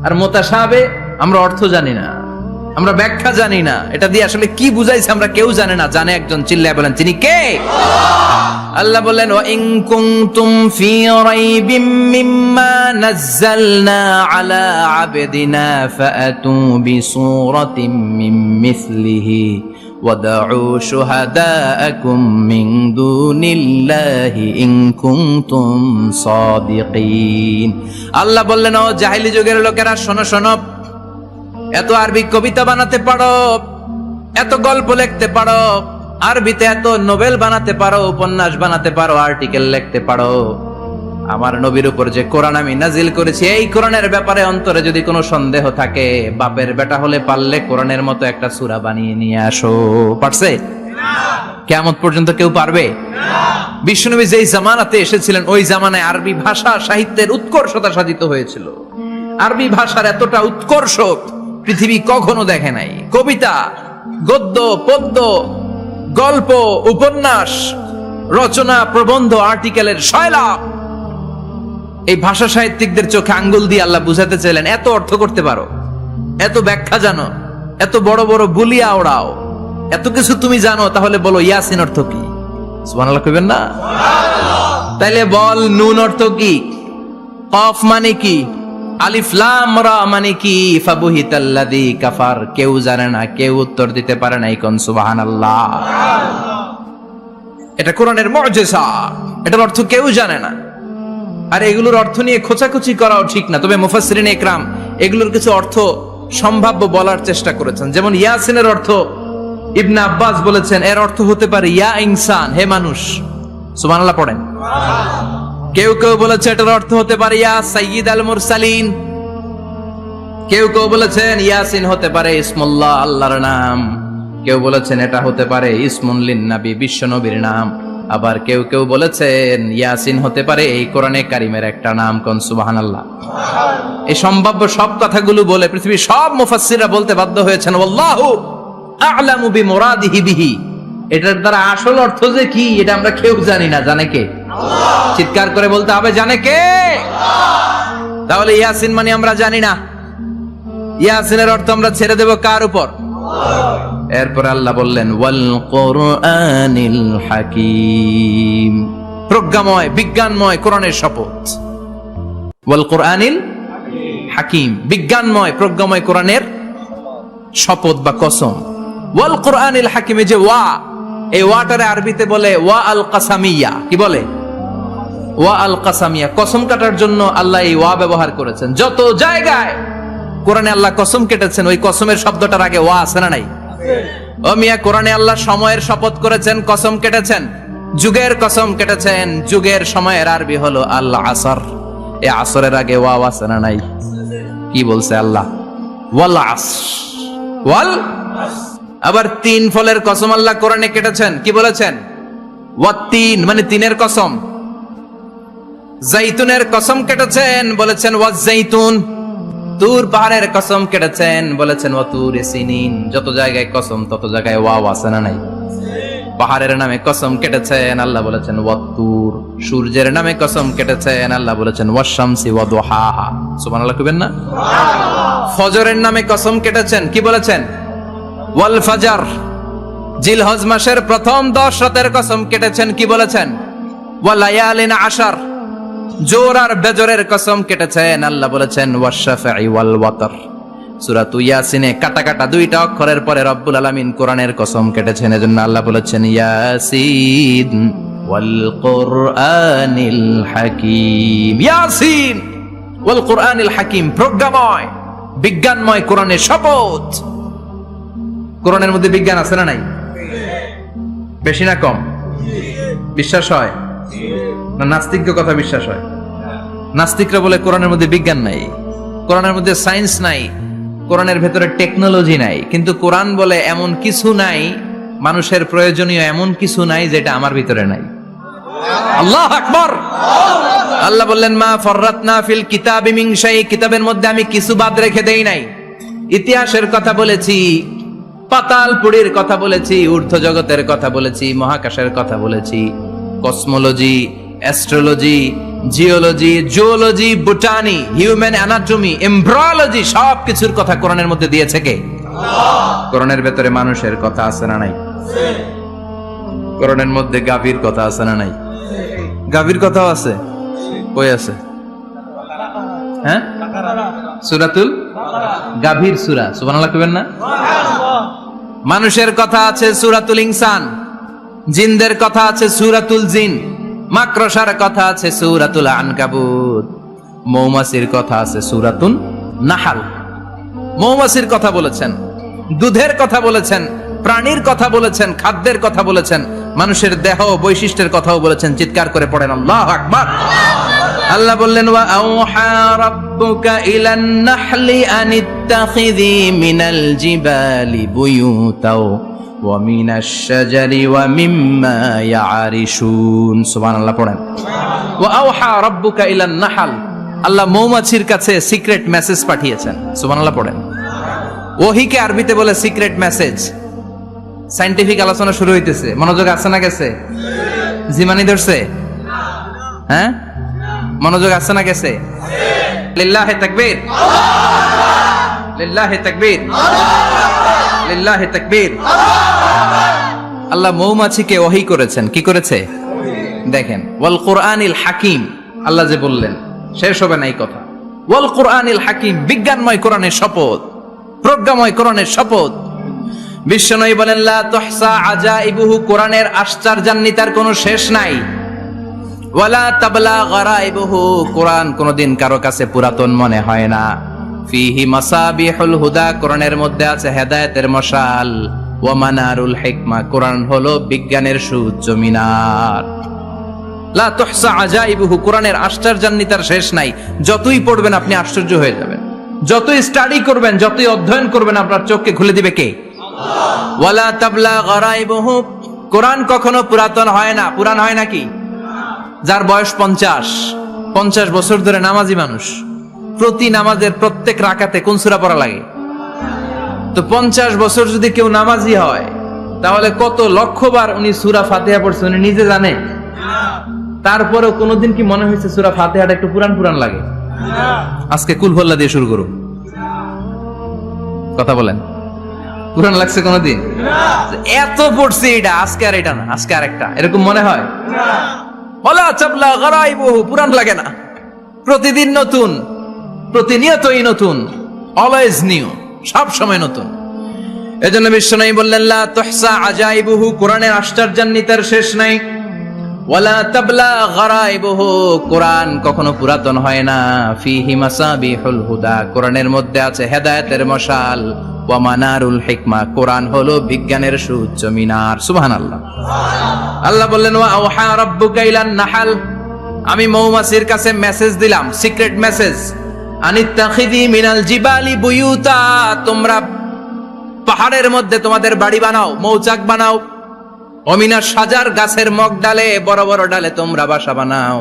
আর মুতাশাবিহ আমরা অর্থ জানি না, আমরা ব্যাখ্যা জানি না, এটা দিয়ে আসলে কি বুঝাইছে আমরা কেউ জানে না। জানে একজন, চিল্লায় বলেন তিনি কে? আল্লাহ বলেন ওয়া ইন কুনতুম ফি রাইবিম মিম্মা নাযালনা আলা আবদিনা ফাআতু বিসূরাতিন মিন মিসলিহি ওয়াদউ শুহাদাআকুম মিন দুনিল্লাহি ইন কুনতুম সাদিকিন। আল্লাহ বললেন ও জাহেলি যুগের লোকেরা, শোনো শোনো, এত আরবি কবিতা বানাতে পারো, এত গল্প লিখতে পারো, আরবিতে এত নোবেল বানাতে পারো, উপন্যাস বানাতে পারো, আর্টিকেল লিখতে পারো, আমার নবীর উপর যে কোরআন আমি নাজিল করেছি এই কোরআনের ব্যাপারে অন্তরে যদি কোনো সন্দেহ থাকে, বাপের বেটা হলে পারলে কোরআনের মতো একটা সূরা বানিয়ে নিয়ে আসো। পারছে? কিয়ামত পর্যন্ত কেউ পারবে না। বিশ্বনবী যেই জামানাতে এসেছিলেন ওই জামানায় আরবি ভাষা সাহিত্যের উৎকর্ষতা সাধিত হয়েছিল। আরবি ভাষার এতটা উৎকর্ষ পৃথিবী কখনো দেখে নাই। কবিতা, গদ্য, পদ্য, গল্প, উপন্যাস, রচনা, প্রবন্ধ, আর্টিকেলের শয়লাভ। এই ভাষা সাহিত্যিকদের চোখে আঙ্গুল দিয়ে আল্লাহ বুঝাতে চাইলেন এত অর্থ করতে পারো, এত ব্যাখ্যা জানো, এত বড় বড় বুলিয়া ওড়াও, এত কিছু তুমি জানো, তাহলে বলো ইয়াসিন অর্থ কি? সুবহানাল্লাহ কইবেন না? তাইলে বল নুন অর্থ কি? কফ মানে কি? আলিফ লাম রা মানে কি? ফাবুহিতাল্লাযী কাফার। কেউ জানে না, কেউ উত্তর দিতে পারে না। কোন সুবহানাল্লাহ। এটা কোরআনের মুজিজা, এটার অর্থ কেউ জানে না। আর এগুলোর অর্থ নিয়ে খোঁচাখুচি করাও ঠিক না। তবে মুফাসসিরিনে ইকরাম এগুলোর কিছু অর্থ সম্ভাব্য বলার চেষ্টা করেছেন। যেমন ইয়াসিনের অর্থ ইবনে আব্বাস বলেছেন এর অর্থ হতে পারে ইয়া ইনসান, হে মানুষ। সুবহানাল্লাহ পড়েন। কেউ কেউ বলেছে এটার অর্থ হতে পারে ইয়া সাইয়্যিদ আল মুরসালিন। কেউ কেউ বলেছেন ইয়াসিন হতে পারে ইসমুল্লাহ, আল্লাহর নাম। কেউ বলেছেন এটা হতে পারে ইসমুন লিন নবী, বিশ্ব নবীর নাম। আবার কেউ কেউ বলেছেন ইয়াসিন হতে পারে এই কোরআনে কারিমের একটা নাম। কোন সুবহানাল্লাহ। এই সম্ভাব্য সব কথাগুলো বলে পৃথিবীর সব মুফাসসিররা বলতে বাধ্য হয়েছেন আল্লাহু আ'লামু বিমুরাদিহি বিহি। এটার দ্বারা আসল অর্থ যে কি এটা আমরা কেউ জানি না। জানে কে? আল্লাহ। চিৎকার করে বলতে হবে জানে কে? আল্লাহ। তাহলে ইয়াসিন মানে আমরা জানি না। ইয়াসিনের অর্থ আমরা ছেড়ে দেব কার উপর? আল্লাহ। এরপর আল্লাহ বললেন ওয়াল কুরআনিল হাকীম, প্রজ্ঞাময় বিজ্ঞানময় কোরআনের শপথ। ওয়াল কুরআনিল হাকীম, বিজ্ঞানময় প্রজ্ঞাময় কোরআনের শপথ বা কসম। ওয়াল কোরআনিল হাকিম, যে ওয়া, এই ওয়াটারে আরবিতে বলে ওয়া আল কাসামিয়া। কি বলে? ওয়া আল কাসামিয়া, কসম কাটার জন্য আল্লাহ এই ওয়া ব্যবহার করেছেন। যত জায়গায় কোরআনে আল্লাহ কসম কেটেছেন, ওই কসমের শব্দটার আগে ওয়া আছে না নাই? ও মিয়া, কোরআনে আল্লাহ সময়ের শপথ করেছেন, কসম কেটেছেন, যুগের কসম কেটেছেন। যুগের সময়ের আরবি হলো আল আসর। এই আসরের আগে ওয়া আছে না নাই? কি বলছে আল্লাহ? ওয়াল আসর, ওয়াল। আবার তিন ফলের কসম আল্লাহ কোরআনে কেটেছেন, কি বলেছেন? ওয়াত্তিন, মানে তিনের কসম। জাইতুনের কসম কেটেছেন, বলেছেন ওয়াজ্জাইতুন। তুর পাহাড়ের কসম কেটেছেন, বলেছেন ওয়াতুর সিনিন। যত জায়গায় কসম তত জায়গায় ওয়া আছে না নাই? পাহাড়ের নামে কসম কেটেছেন, আল্লাহ বলেছেন ওয়াতুর। সূর্যের নামে কসম কেটেছেন, আল্লাহ বলেছেন ওয়াশ-শামসি ওয়া দুহাহা। সুবহানাল্লাহ কইবেন না? ফজরের নামে কসম কেটেছেন, কি বলেছেন? ওয়াল ফাজর। জিলহজ মাসের প্রথম 10 রাতের কসম কেটেছেন, কি বলেছেন? ওয়া লায়ালিন আশার। জোর আর বেজরের কসম কেটেছেন, আল্লাহ বলেছেন ওয়াশ-শাফঈ ওয়াল ওয়াতর। সূরা ইয়াসিনে কাটা কাটা 2টা অক্ষরের পরে রব্বুল আলামিন কোরআনের কসম কেটেছেন। এজন্য আল্লাহ বলেছেন ইয়াসিন ওয়াল কোরআনিল হাকিম। ইয়াসিন ওয়াল কোরআনিল হাকিম, প্রজ্ঞাময়, বিজ্ঞানময় কোরআনের শপথ। কোরআনের মধ্যে বিজ্ঞান আছে না নাই? বেশি না কম? বিশ্বাস হয় না নাস্তিকদের কথা বিশ্বাস হয়? নাস্তিকরা বলে কোরআনের মধ্যে বিজ্ঞান নাই, কোরআনের মধ্যে সায়েন্স নাই, কোরআনের ভেতরে টেকনোলজি নাই। কিন্তু কোরআন বলে এমন কিছু নাই, মানুষের প্রয়োজনীয় এমন কিছু নাই যেটা আমার ভিতরে নাই। আল্লাহু আকবার। আল্লাহ বললেন মা ফাররাতনা ফিল কিতাবি মিন শাই, কিতাবের মধ্যে আমি কিছু বাদ রেখে দেই নাই। ইতিহাসের কথা বলেছি, পাতালপুরীর কথা বলেছি, ঊর্ধ্ব জগতের কথা বলেছি, মহাকাশের কথা বলেছি, cosmology, astrology, geology, zoology, botany, human anatomy, embryology, সব কিছুর কথা কোরআনের মধ্যে দিয়েছে কে? কোরআনের ভেতরে মানুষের কথা আছে না নাই? কোরআনের মধ্যে গাভীর কথা আছে না নাই? গাভীর কথাও আছে। কই আছে? হ্যাঁ, সূরাতুল গাভীর সূরা। সুবহানাল্লাহ কইবেন না? মানুষের কথা আছে সূরাতুল ইনসান, জিনদের কথা আছে সূরাতুল জিন, মাকড়সার কথা আছে সূরাতুল আনকাবুত, মৌমাছির কথা আছে সূরাতুন নাহাল। মৌমাছির কথা বলেছেন, দুধের কথা বলেছেন, প্রাণীর কথা বলেছেন, খাদ্যের কথা বলেছেন, মানুষের দেহ বৈশিষ্ট্যের কথাও বলেছেন। চিৎকার করে পড়েন আল্লাহু আকবার। আল্লাহ বললেন ওয়া আওহা রাব্বুকা ইলান নাহলি আনিত্তাখিযি মিনাল জিবালি বুয়ুতাও ওয়া মিনাশ শাজারি ওয়া মিম্মা ইয়ারিশুন। সুবহানাল্লাহ পড়েন। ওয়া আওহা রাব্বুকা ইলান নাহল, আল্লাহ মৌমাছির কাছে সিক্রেট মেসেজ পাঠিয়েছেন। সুবহানাল্লাহ পড়েন। ওহীকে আরবিতে বলে সিক্রেট মেসেজ। সায়েন্টিফিক আলোচনা শুরু হইতেছে, মনোযোগ আছে না গেছে? জিমানি ধরছে? হ্যাঁ, মনোযোগ আছে না গেছে? লিল্লাহি তাকবীর, লিল্লাহি তাকবীর, লিল্লাহি তাকবীর। আল্লাহ মৌমাছিকে ওহী করেছেন। কি করেছে? দেখেন, ওয়াল কোরআনিল হাকিম, আল্লাহ যে বললেন শেষ হবে না এই কথা। ওয়াল কোরআনিল হাকিম, বিজ্ঞানময় কোরআনের শপথ, প্রজ্ঞাময় কোরআনের শপথ। বিশ্বনবী বলেন লা তুহসা আজাইবুহু, কোরআনের আশ্চর্যান্বিতার কোনো শেষ নাই। ওয়ালা তাবলা গারাইবুহু, কোরআন কোনদিন কারো কাছে পুরাতন মনে হয় না। ফিহি মাসাবিহুল হুদা, কোরআনের মধ্যে আছে হেদায়েতের মশাল। ওয়া মানারুল হিকমা, কোরআন হলো বিজ্ঞানের সুউচ্চ মিনার। লা তুহসা আজাইবুহু, কোরআনের আশ্চর্যান্বিতার শেষ নাই। যতই পড়বেন আপনি আশ্চর্য হয়ে যাবেন, যতই স্টাডি করবেন, যতই অধ্যয়ন করবেন, আপনার চোখকে খুলে দিবে কে? আল্লাহ। ওয়ালা তাবলা গারাইবুহু, কোরআন কখনো পুরাতন হয় না। পুরান হয় নাকি? যার বয়স 50 বছর ধরে নামাজি মানুষ, প্রতি নামাজের প্রত্যেক রাকাতে কোন সূরা পড়া লাগে? তো 50 বছর যদি কেউ নামাজি হয়, তাহলে কত লক্ষবার উনি সূরা ফাতিহা পড়ছে উনি নিজে জানে? তারপরেও কোনোদিন কি মনে হয়েছে সূরা ফাতিহাটা একটু পুরান পুরান লাগে? আজকে কুল হল্লা দিয়ে শুরু করুন, কথা বলেন, পুরান লাগছে কোনোদিন? এত পড়ছি এটা, আজকে আর এটা না, আজকে আর একটা, এরকম মনে হয়? ওয়ালা চাবলা গারাইবুহু, পুরান লাগে না। প্রতিদিন নতুন, প্রতিনিয়তই নতুন, অলওয়েজ নিউ, সব সময় নতুন। এজন্য বিশ্বনবী বললেন লা তুহসা আজাইবুহু, কোরআনের আশ্চর্যান্বিতার শেষ নাই। ওয়ালা তাবলা গারাইবুহু, কোরআন কখনো পুরাতন হয় না। ফিহি মাসাবিহুল হুদা, কোরআনের মধ্যে আছে হেদায়েতের মশাল। ওয়া মানারুল হিকমা, কোরআন হলো বিজ্ঞানের সুউচ্চ মিনার। সুবহানাল্লাহ। আল্লাহ বললেন ওয়া আওহা রাব্বুকা ইলান নাহাল, আমি মৌমাছির কাছে মেসেজ দিলাম, সিক্রেট মেসেজ। আনিত্তাখিযি মিনাল জিবালি বুয়ুতা, তোমরা পাহাড়ের মধ্যে তোমাদের বাড়ি বানাও, মৌচাক বানাও। অমিনা সাজার, গাছের মগ ডালে, বড় বড় ডালে তোমরা বাসা বানাও।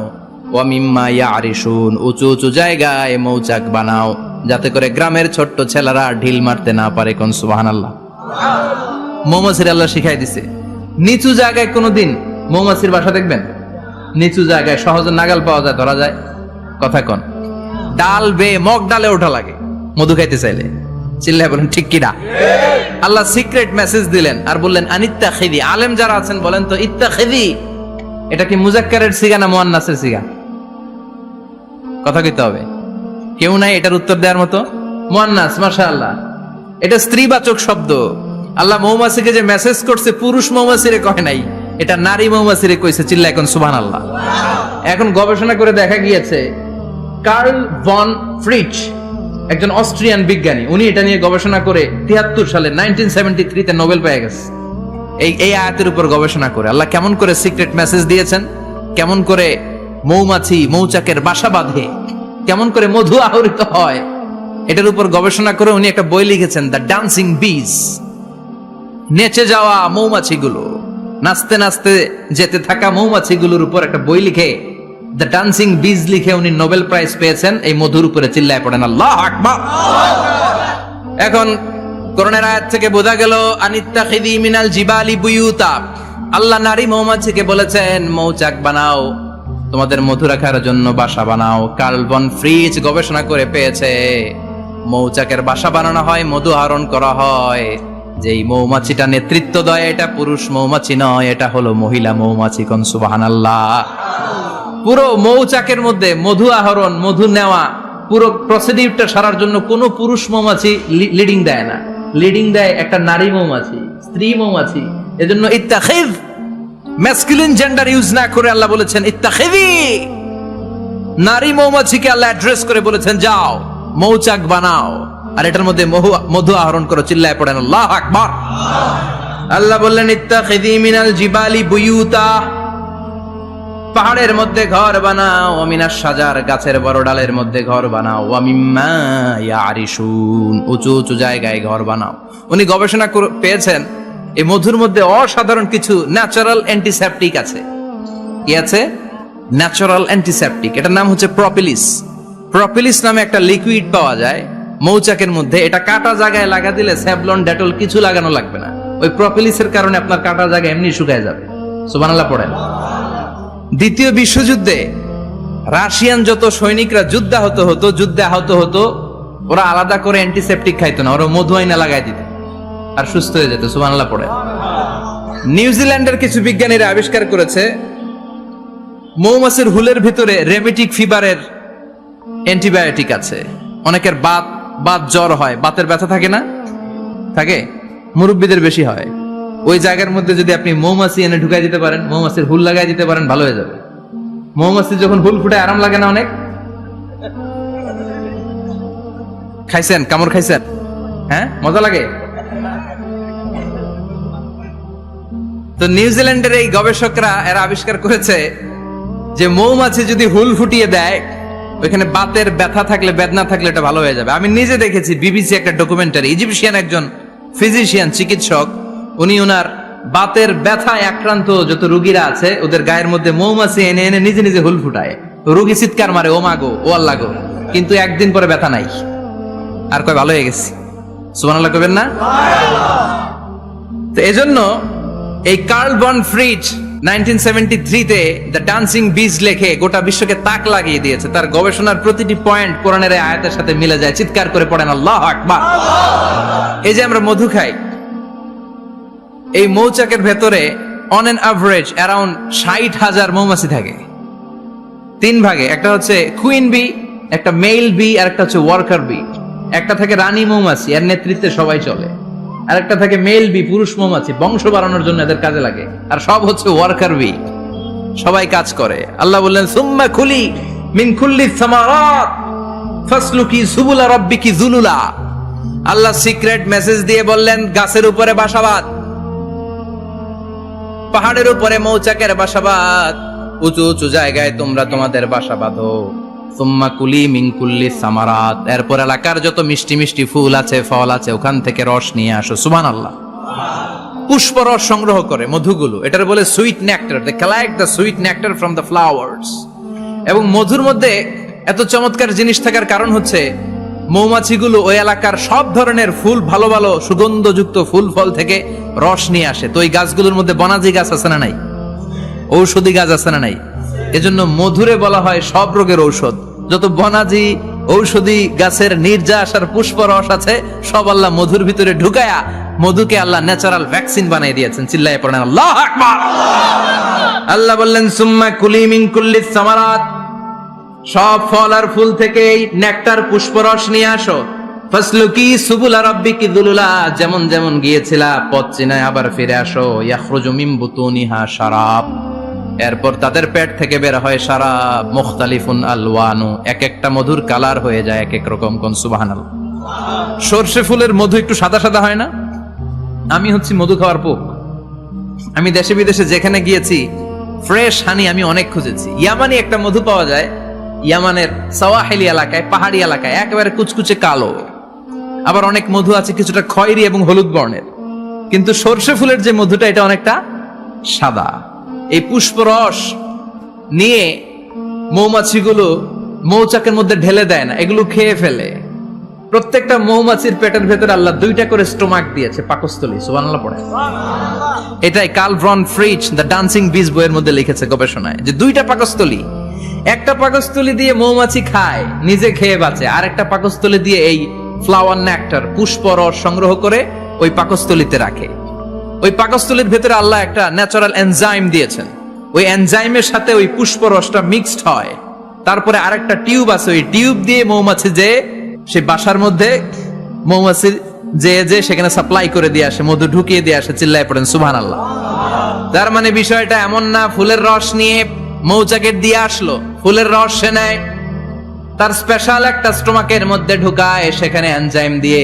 ওয়ামিম্মা ইয়ারিশুন, উঁচু উঁচু জায়গায় মৌচাক বানাও, যাতে করে গ্রামের ছোট্ট ছেলেরা ঢিল মারতে না পারে। কোন সুবহানাল্লাহ। মৌমাছির আল্লাহ শিখাই দিছে। নিচু জায়গায় কোনোদিন মৌমাছির বাসা দেখবেন? নিচু জায়গায় সহজে নাগাল পাওয়া যায়, ধরা যায়। কথা কোন? ডাল বেয়ে মগ ডালে ওঠা লাগে মধু খাইতে চাইলে। চিল্লায় বলেন ঠিক কিনা? আল্লাহ সিক্রেট মেসেজ দিলেন আর বললেন আনিত্তাখিযি। আলেম যারা আছেন বলেন তো, ইত্তাখিযি এটা কি মুজাক্কারের সিগা না মুয়ান্নাসের সিগা? কথা কইতে হবে। কেউ নাই এটার উত্তর দেওয়ার মতো? মুয়ান্নাস। মাশাআল্লাহ, এটা স্ত্রীবাচক শব্দ। আল্লাহ মৌমাছিকে যে মেসেজ করছে পুরুষ মৌমাছিরে কয় নাই, এটা নারী মৌমাছিরে কইছে। চিল্লা এখন সুবহানাল্লাহ। এখন গবেষণা করে দেখা গিয়েছে, কার্ল ভন ফ্রিচ একজন অস্ট্রিয়ান বিজ্ঞানী, উনি এটা নিয়ে গবেষণা করে 73 সালে 1973 তে নোবেল পেয়ে গেছে। এই আয়াতের উপর গবেষণা করে আল্লাহ কেমন করে সিক্রেট মেসেজ দিয়েছেন, কেমন করে মৌমাছি মৌচাকের বাসা বাঁধে, কেমন করে মধু আহরিত হয়, এটার উপর গবেষণা করে উনি একটা বই লিখেছেন, দ্য ডান্সিং বিজ। নেচে যাওয়া মৌমাছিগুলো, নাচতে নাচতে যেতে থাকা মৌমাছিগুলোর উপর একটা বই লিখে, দ্য ডান্সিং বিজ লিখে উনি নোবেল প্রাইজ পেয়েছেন এই মধুর উপরে। চিল্লায় পড়েন আল্লাহু আকবার। এখন কোরআনের আয়াত থেকে বোঝা গেল আনিত্তাখিযি মিনাল জিবালি বুয়ুতা, আল্লাহ নারী মৌমাছিকে বলেছেন মৌচাক বানাও, তোমাদের মধু রাখার জন্য বাসা বানাও। কার্ল ভন ফ্রিচ গবেষণা করে পেয়েছে মৌচাকের বাসা বানানো হয়, মধু আহরণ করা হয়। যেই মৌমাছিটা নেতৃত্ব দেয় এটা পুরুষ মৌমাছি নয়, এটা হলো মহিলা মৌমাছি। কোন সুবহানাল্লাহ। পুরো মৌচাকের মধ্যে মধু আহরণ, মধু নেওয়া, পুরো প্রসিডিউরটা সারার জন্য কোনো পুরুষ মৌমাছি লিডিং দেয় না, লিডিং দেয় একটা নারী মৌমাছি, স্ত্রী মৌমাছি। এজন্য ইত্তাখিয, ম্যাসকুলিন জেন্ডার ইউজ না করে আল্লাহ বলেছেন ইত্তাখিযি। নারী মৌমাছিকে আল্লাহ অ্যাড্রেস করে বলেছেন যাও মৌচাক বানাও আর এটার মধ্যে মধু আহরণ করো। চিল্লায় পড়েন আল্লাহু আকবার। আল্লাহ বললেন ইত্তাখিযি মিনাল জিবালি বুয়ুতা, পাহাড়ের মধ্যে ঘর বানাও। অমিনাস সাজার, গাছের বড় ডালের মধ্যে ঘর বানাও। ওয়ামিম্মা ইয়ারিশুন, উঁচু উঁচু জায়গায় ঘর বানাও। উনি গবেষণা পেয়েছেন এই মধুর মধ্যে অসাধারণ কিছু ন্যাচারাল অ্যান্টিসেপটিক আছে। কি আছে? Natural antiseptic. এটার নাম হচ্ছে প্রপিলিস। প্রপিলিস নামে একটা লিকুইড পাওয়া যায় মৌচাকের মধ্যে। এটা কাটা জায়গায় লাগা দিলে স্যাভলন, ডেটল কিছু লাগানো লাগবে না। ওই প্রপিলিসের কারণে আপনার কাটা জায়গা এমনি শুকায় যাবে। সুবহানাল্লাহ পড়েন। দ্বিতীয় বিশ্বযুদ্ধে রাশিয়ান যত সৈনিকরা যুদ্ধে আহত হতো, ওরা আলাদা করে অ্যান্টিসেপটিক খাইতো না, ওরা মধু আইনা লাগাই দিত আর সুস্থ হয়ে যেত। সুবহানাল্লাহ পড়ে। নিউজিল্যান্ডের কিছু বিজ্ঞানীরা আবিষ্কার করেছে মৌমাছির হুলের ভিতরে রেমেটিক ফিভারের অ্যান্টিবায়োটিক আছে। অনেকের বাত জ্বর হয়, বাতের ব্যথা থাকে না? থাকে, মুরব্বীদের বেশি হয়। ওই জায়গার মধ্যে যদি আপনি মৌমাছি এনে ঢুকাই দিতে পারেন, মৌমাছির হুল লাগাই দিতে পারেন, ভালো হয়ে যাবে। মৌমাছি যখন হুল ফুটায় আরাম লাগে না অনেক? খাইছেন? কামড় খাইছেন? হ্যাঁ, মজা লাগে। তো নিউজিল্যান্ডের এই গবেষকরা এরা আবিষ্কার করেছে যে মৌমাছি যদি হুল ফুটিয়ে দেয়, ওইখানে বাতের ব্যথা থাকলে, বেদনা থাকলে এটা ভালো হয়ে যাবে। আমি নিজে দেখেছি, বিবিসি একটা ডকুমেন্টারি। ইজিপশিয়ান একজন ফিজিশিয়ান, চিকিৎসক, উনি ওনার বাতের ব্যথায় আক্রান্ত যত রোগীরা আছে ওদের গায়ের মধ্যে মৌমাছি এনে এনে নিজে নিজে হুল ফুটায়। রোগী চিৎকার মারে, ও মাগো, ও আল্লাহ গো, কিন্তু একদিন পরে ব্যথা নাই, আর কয় ভালো হয়ে গেছি। সুবহানাল্লাহ কইবেন না? তো এজন্য এই কার্ল ভন ফ্রিচ 1973 তে দ্য ডান্সিং বিজ লেখে গোটা বিশ্বকে তাক লাগিয়ে দিয়েছে। তার গবেষণার প্রতিটি পয়েন্ট কোরআনের আয়াতের সাথে মিলে যায়। চিৎকার করে পড়েন আল্লাহু আকবার। এই যে আমরা মধু খাই, এই মৌচাকের ভেতরে অন এন অ্যাভারেজ অ্যারাউন্ড 60,000 মৌমাছি থাকে। 3 ভাগে, একটা হচ্ছে কুইন বি, একটা মেল বি, আর একটা হচ্ছে ওয়ার্কার বি। একটা থাকে রানী মৌমাছি, এর নেতৃত্বে সবাই চলে। আরেকটা থাকে মেল বি, পুরুষ মৌমাছি, বংশ বাড়ানোর জন্য এদের কাজে লাগে। আর সব হচ্ছে ওয়ার্কার বি, সবাই কাজ করে। আল্লাহ বললেন সুম্মা কুলি মিন কুল্লি সামারাত ফাসলুকি সুবুলা রাব্বিকি যুলুলা। আল্লাহ সিক্রেট মেসেজ দিয়ে বললেন গাছের উপরে বাসাবাদ, পাহাড়ের উপরে মৌচাকের বাসাবাদ, উঁচু উঁচু জায়গায় তোমরা তোমাদের বাসা বাঁধো। সুম্মা কুলি মিন কুল্লি সামারাত, এরপর এলাকার যত মিষ্টি মিষ্টি ফুল আছে, ফল আছে, ওখান থেকে রস নিয়ে আসো। সুবহানাল্লাহ। পুষ্প রস সংগ্রহ করে, মধুগুলো, এটার বলে sweet nectar. They collect the sweet nectar from the flowers. এবং মধুর মধ্যে এত চমৎকার জিনিস থাকার কারণ হচ্ছে মৌমাছিগুলো ওই এলাকার সব ধরনের ফুল, ভালো ভালো সুগন্ধযুক্ত ফুল ফল থেকে রস নিয়ে আসে। তো ওই গাছগুলোর মধ্যে বনাজি গাছ আছে না নাই, ঔষধি গাছ আছে না নাই? এজন্য মধুরে বলা হয় সব রোগের ঔষধ। যত বনাজি ঔষধি গাছের নির্যাস আর পুষ্প রস আছে, সব আল্লাহ মধুর ভিতরে ঢুকায়া মধুকে আল্লাহ ন্যাচারাল ভ্যাকসিন বানিয়ে দিয়েছেন। চিল্লায়ে পড়েন আল্লাহু আকবার। আল্লাহ বললেন সুম্মা কুলি মিন কুল্লি সামারাত, সব ফল আর ফুল থেকে নেকটার পুষ্পরস নিয়ে আসো। ফাসলুকি সুবুলা রাব্বিকি যুলুলা, যেমন যেমন গিয়েছিলা পথ চিনায় আবার ফিরে আসো। ইয়াখরুজু মিন বুতুনিহা শারাব, এরপর তাদের পেট থেকে বের হয় শারাব। মুখতালিফুন আলওয়ানু, এক একটা মধুর কালার হয়ে যায় এক এক রকম। কোন সুবহানাল্লাহ। সরষে ফুলের মধু একটু সাদা সাদা হয় না? আমি হচ্ছি মধু খাওয়ার পোক। আমি দেশে বিদেশে যেখানে গিয়েছি ফ্রেশ হানি আমি অনেক খুঁজেছি। ইয়ামানি একটা মধু পাওয়া যায়, ইয়ামানের সাওয়াহিলি এলাকায়, পাহাড়ি এলাকায়, একেবারে কুচকুচে কালো। আবার অনেক মধু আছে কিছুটা খয়েরি এবং হলুদ বর্ণের। কিন্তু সরষে ফুলের যে মধুটা, এটা অনেকটা সাদা। এই পুষ্পরস নিয়ে মৌমাছিগুলো মৌচাকের মধ্যে ঢেলে দেয় না, এগুলো খেয়ে ফেলে। প্রত্যেকটা মৌমাছির পেটের ভেতরে আল্লাহ দুইটা করে স্টোমাক দিয়েছে, পাকস্থলী। সুবহানাল্লাহ পড়ে। এটাই কার্ল ভন ফ্রিচ দ্য ডান্সিং বিজ বইয়ের মধ্যে লিখেছে গবেষণায়, যে দুইটা পাকস্থলী। একটা পাকস্থলী দিয়ে মৌমাছি খায়, নিজে খেয়ে বাঁচে, আর একটা পাকস্থলী দিয়ে এই ফ্লাওয়ার নেক্টার, পুষ্প রস সংগ্রহ করে ওই পাকস্থলীতে রাখে। ওই পাকস্থলীর ভেতরে আল্লাহ একটা ন্যাচারাল এনজাইম দিয়েছেন। ওই এনজাইমের সাথে ওই পুষ্প রসটা মিক্সড হয়। তারপরে আরেকটা টিউব আছে, ওই টিউব দিয়ে মৌমাছি যে সে বাসার মধ্যে মৌমাছি যে সেখানে সাপ্লাই করে দিয়ে আসে, মধু ঢুকিয়ে দিয়ে আসে। চিল্লায় পড়েন সুবহানাল্লাহ। তার মানে বিষয়টা এমন না ফুলের রস নিয়ে মৌচাকের দিয়ে আসলো, ফুলের রস সে নেয়, তার স্পেশাল একটা স্টোমাকের মধ্যে ঢুকায়, সেখানে এনজাইম দিয়ে,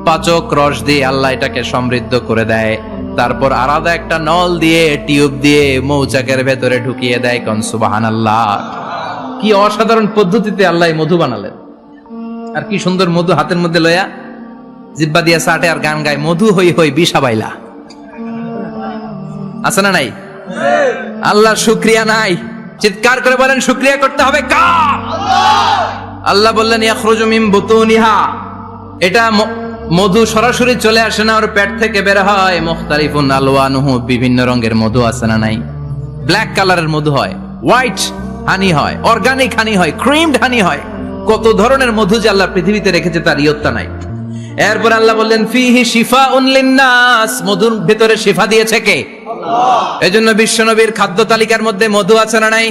পাচক রস দিয়ে আল্লাহ এটাকে সমৃদ্ধ করে দেয়। তারপর আলাদা একটা নল দিয়ে, টিউব দিয়ে মৌচাকের ভেতরে ঢুকিয়ে দেয়। কোন সুবহানাল্লাহ। কি অসাধারণ পদ্ধতিতে আল্লাহ মধু বানালেন। আর কি সুন্দর মধু হাতের মধ্যে লয়া জিব্বা দিয়া চাটে আর গান গায়, মধু হই হই বিষাবাইলা। আছে না নাই? আল্লাহ শুকরিয়া নাই? চিৎকার করে বলেন শুকরিয়া করতে হবে কার? আল্লাহ বললেন ইয়াখরুজু মিন বুতুনিহা, এটা মধু সরাসরি চলে আসে না, ওর পেট থেকে বের হয়। মুখতালিফুন আলওয়ানুহু, বিভিন্ন রঙের মধু আছে না নাই? ব্ল্যাক কালারের মধু হয়, হোয়াইট হানি হয়, অর্গানিক হানি হয়, ক্রিমড হানি হয়। কত ধরনের মধু যে আল্লাহ পৃথিবীতে রেখেছে তার ইয়ত্তা নাই। এরপর আল্লাহ বললেন ফিহি শিফাউন লিন্নাস, মধুর ভিতরে শিফা দিয়েছে কে? আল্লাহ। এজন্য বিশ্বনবীর খাদ্য তালিকার মধ্যে মধু আছে না নাই?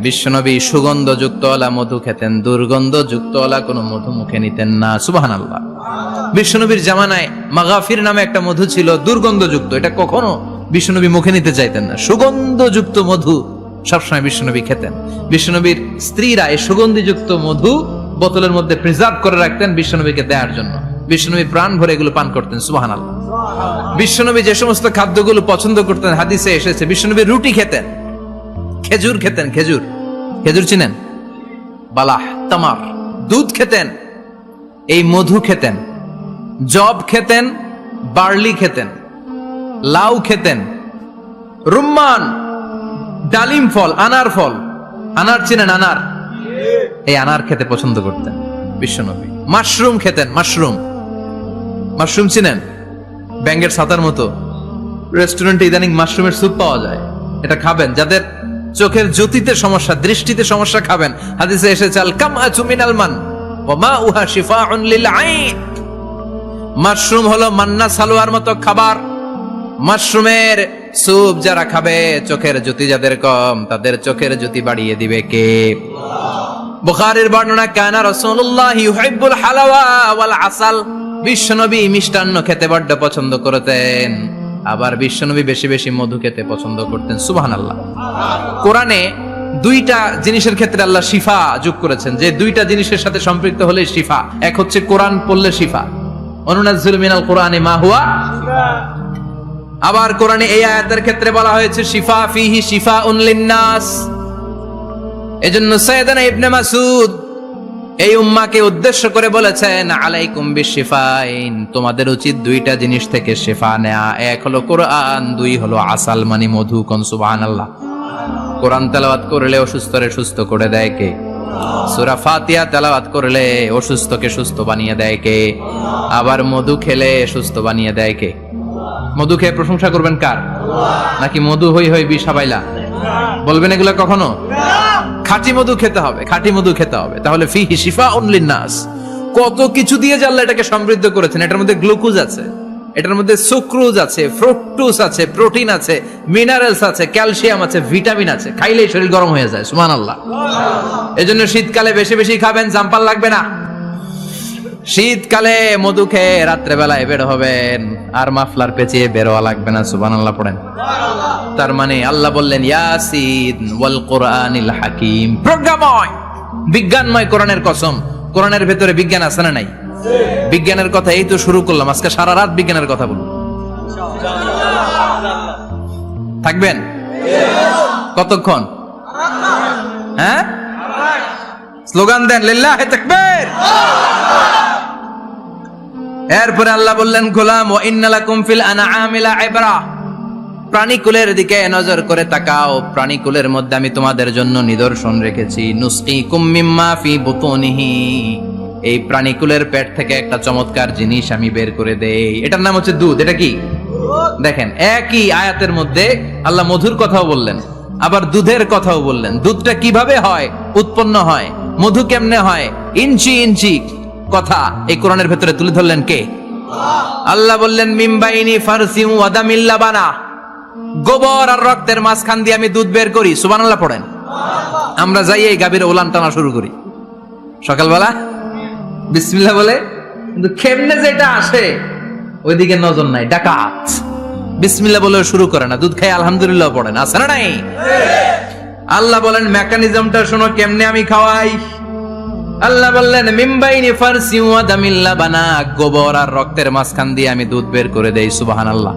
বিশ্বনবী সুগন্ধযুক্ত ওলা মধু খেতেন, দুর্গন্ধযুক্ত ওলা কোনো মধু মুখে নিতেন না। সুবহানাল্লাহ। বিশ্বনবীর জামানায় মাগাফির নামে একটা মধু ছিল, দুর্গন্ধযুক্ত। এটা কখনো বিশ্বনবী মুখে নিতে চাইতেন না। সুগন্ধযুক্ত মধু সবসময় বিশ্বনবী খেতেন। বিশ্বনবীর স্ত্রীরা এই সুগন্ধিযুক্ত মধু বোতলের মধ্যে প্রিজার্ভ করে রাখতেন বিশ্বনবীকে দেওয়ার জন্য। বিশ্বনবী প্রাণ ভরে এগুলো পান করতেন। সুবহানাল্লাহ। বিশ্বনবী যে সমস্ত খাদ্যগুলো পছন্দ করতেন হাদিসে এসেছে, বিশ্বনবী রুটি খেতেন, খেজুর খেতেন, খেজুর, খেজুর চিনেন? বালাহ, তামার, দুধ খেতেন, এই মধু খেতেন, জব খেতেন, বার্লি খেতেন, লাউ খেতেন, রুম্মান, ডালিম ফল, আনার ফল, আনার চিনেন? আনার, এই আনার খেতে পছন্দ করতেন বিশ্বনবী। মাশরুম খেতেন, মাশরুম, মাশরুম চিনেন? ব্যাঙের ছাতার মতো। রেস্টুরেন্টে ইদানিং মাশরুমের স্যুপ পাওয়া যায়, এটা খাবেন। যাদের চোখের জ্যোতিতে সমস্যা, দৃষ্টিতে সমস্যা, খাবেন। হাদিসে এসেছে আল কামআতু মিনাল মান ওয়া মাউহা শিফাউন লিল আইন। মাশরুম হলো মান্না সালোয়ার মতো খাবার। মাশরুমের স্যুপ যারা খাবে, চোখের জ্যোতি যাদের কম, তাদের চোখের জ্যোতি বাড়িয়ে দিবে কে? বুখারীর বর্ণনা, কানা রাসূলুল্লাহ ইউহিব্বুল হালাওয়া ওয়াল আসাল। বিশ্বনবী মিষ্টান্ন খেতে বড্ড পছন্দ করতেন, আবার বিশ্বনবী বেশি বেশি মধু খেতে পছন্দ করতেন। সুবহানাল্লাহ। কোরআনে দুইটা জিনিসের ক্ষেত্রে আল্লাহ শিফা যোগ করেছেন, যে দুইটা জিনিসের সাথে সম্পৃক্ত হলে শিফা। এক হচ্ছে কোরআন পড়লে শিফা, অনুনাজ্জিলু মিনাল কোরআনি মা হুয়া। আবার কোরআনে এই আয়াতের ক্ষেত্রে বলা হয়েছে শিফা ফিহি শিফাউন লিন্নাস। এজন্য সাইয়েদানা ইবনে মাসউদ এই উম্মাকে উদ্দেশ্য করে বলেছেন, আলাইকুম বিশিফাইন, তোমাদের উচিত দুইটা জিনিস থেকে শিফা নেয়া। এক হলো কোরআন, দুই হলো আসাল মানে মধু। কোন সুবহানাল্লাহ। কোরআন তেলাওয়াত করলে অসুস্থরে সুস্থ করে দেয় কে? সূরা ফাতিহা তেলাওয়াত করলে অসুস্থকে সুস্থ বানিয়ে দেয় কে? আবার মধু খেলে সুস্থ বানিয়ে দেয় কে? মধু খেয়ে প্রশংসা করবেন কার? নাকি মধু হই হই বিষ হাবাইলা বলবেন এগুলো কখনো? খাঁটি মধু খেতে হবে, খাঁটি মধু খেতে হবে। তাহলে ফিহি শিফাউন লিন্নাস। কত কিছু দিয়ে যে আল্লাহ এটাকে সমৃদ্ধ করেছেন। এটার মধ্যে গ্লুকোজ আছে, এটার মধ্যে সুক্রোজ আছে, ফ্রুকটোজ আছে, প্রোটিন আছে, মিনারেলস আছে, ক্যালসিয়াম আছে, ভিটামিন আছে। খাইলেই শরীর গরম হয়ে যায়। সুবহানাল্লাহ। এজন্য শীতকালে বেশি বেশি খাবেন, জাম্পাল লাগবে না। শীতকালে মধু খেয়ে রাত্রে বেলায় বের হবেন, আর মাফলার পেঁচিয়ে বেরোয়া লাগবে না। সুবহানাল্লাহ পড়েন। তার মানে আল্লাহ বললেন ইয়াসিন ওয়াল কোরআনিল হাকিম, প্রজ্ঞাময় বিজ্ঞানময় কোরআনের কসম। কোরআনের ভেতরে বিজ্ঞান আছে না নাই? বিজ্ঞানের কথা এই তো শুরু করলাম, আজকে সারা রাত বিজ্ঞানের কথা বলবো। থাকবেন কতক্ষণ? হ্যাঁ, স্লোগান দেন লিল্লাহি তাকবীর। এরপরে আল্লাহ বললেন গোলাম ওয়া ইন্নালাকুম ফিল আনআমি লাইবরা, প্রাণীকুলের দিকে নজর করে তাকাও। প্রাণীকুলের মধ্যে আমি তোমাদের জন্য নিদর্শন রেখেছি। নুসকিকুম মিম্মা ফি বুতুনিহি, এই প্রাণীকুলের পেট থেকে একটা চমৎকার জিনিস আমি বের করে দেই, এটার নাম হচ্ছে দুধ। এটা কি? দেখেন, একই আয়াতের মধ্যে আল্লাহ মধুর কথাও বললেন, আবার দুধের কথাও বললেন। দুধটা কিভাবে হয়, উৎপন্ন হয়, মধু কেমনে হয়, ইঞ্চি ইঞ্চি কথা এই কোরআনের ভেতরে তুলে ধরলেন কে? আল্লাহ বললেন মিমবাইনি ফারসিউ ওয়া দামিল লাবানা, গোবর আর রক্তের মাঝখান দিয়ে আমি দুধ বের করি। সুবহানাল্লাহ পড়েন। আমরা যাই এই গাভীর ওলান টানা শুরু করি সকালবেলা বিসমিল্লাহ বলে, কিন্তু কেমনে যেটা আসে ওইদিকে নজর নাই, ডাকাত। বিসমিল্লাহ বলে শুরু করে না, দুধ খাই আলহামদুলিল্লাহ পড়েন, আছে না নাই? আল্লাহ বলেন মেকানিজমটা শোনো কেমনে আমি খাওয়াই। আল্লাহ বললেন মিমবাইনি ফারসি ওয়া দামিল লাবানা, গোবর আর রক্তের মাঝখান দিয়ে আমি দুধ বের করে দেই। সুবহানাল্লাহ।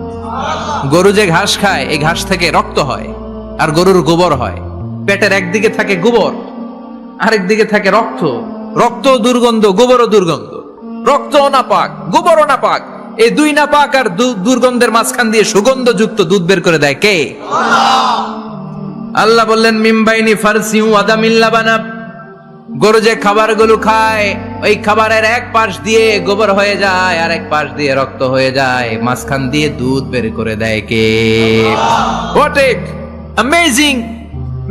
গরু যে ঘাস খায়, এই ঘাস থেকে রক্ত হয় আর গরুর গোবর হয়। পেটের একদিকে থাকে গোবর, আরেক দিকে থাকে রক্ত। রক্ত দুর্গন্ধ, গোবরও দুর্গন্ধ। রক্ত নাপাক, গোবরও নাপাক। এই দুই নাপাক আর দুর্গন্ধের মাঝখান দিয়ে সুগন্ধযুক্ত দুধ বের করে দেয় কে? আল্লাহ বললেন মিমবাইনি ফারসি ওয়া দামিল লাবানা, গরু যে খাবারগুলো খায় ওই খাবারের এক পাশ দিয়ে গোবর হয়ে যায় আর এক পাশ দিয়ে রক্ত হয়ে যায়, মাঝখান দিয়ে দুধ বের করে দেয় কে? What a amazing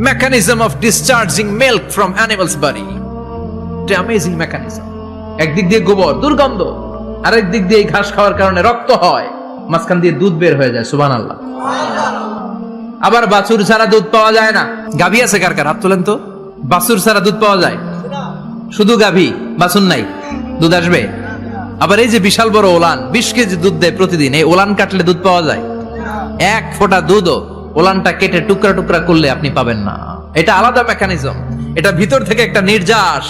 mechanism of discharging milk from animal's body. What an amazing mechanism. একদিক দিয়ে গোবর দুর্গন্ধ, আরেক দিক দিয়ে ঘাস খাওয়ার কারণে রক্ত হয়, মাঝখান দিয়ে দুধ বের হয়ে যায়। সুবহানাল্লাহ। আবার বাছুর ছাড়া দুধ পাওয়া যায় না। গাভী আছে কার কার? হাত তোলেন তো। বাছুর ছাড়া দুধ পাওয়া যায়? শুধু গাভী, বাছুর নাই, দুধ আসবে? আবার এই যে বিশাল বড় ওলান, 20 কেজি দুধ দেয় প্রতিদিন, এই ওলান কাটলে দুধ পাওয়া যায়? এক ফোঁটা দুধও ওলানটা কেটে টুকরা টুকরা করলে আপনি পাবেন না। এটা আলাদা মেকানিজম। এটা ভিতর থেকে একটা নির্যাস।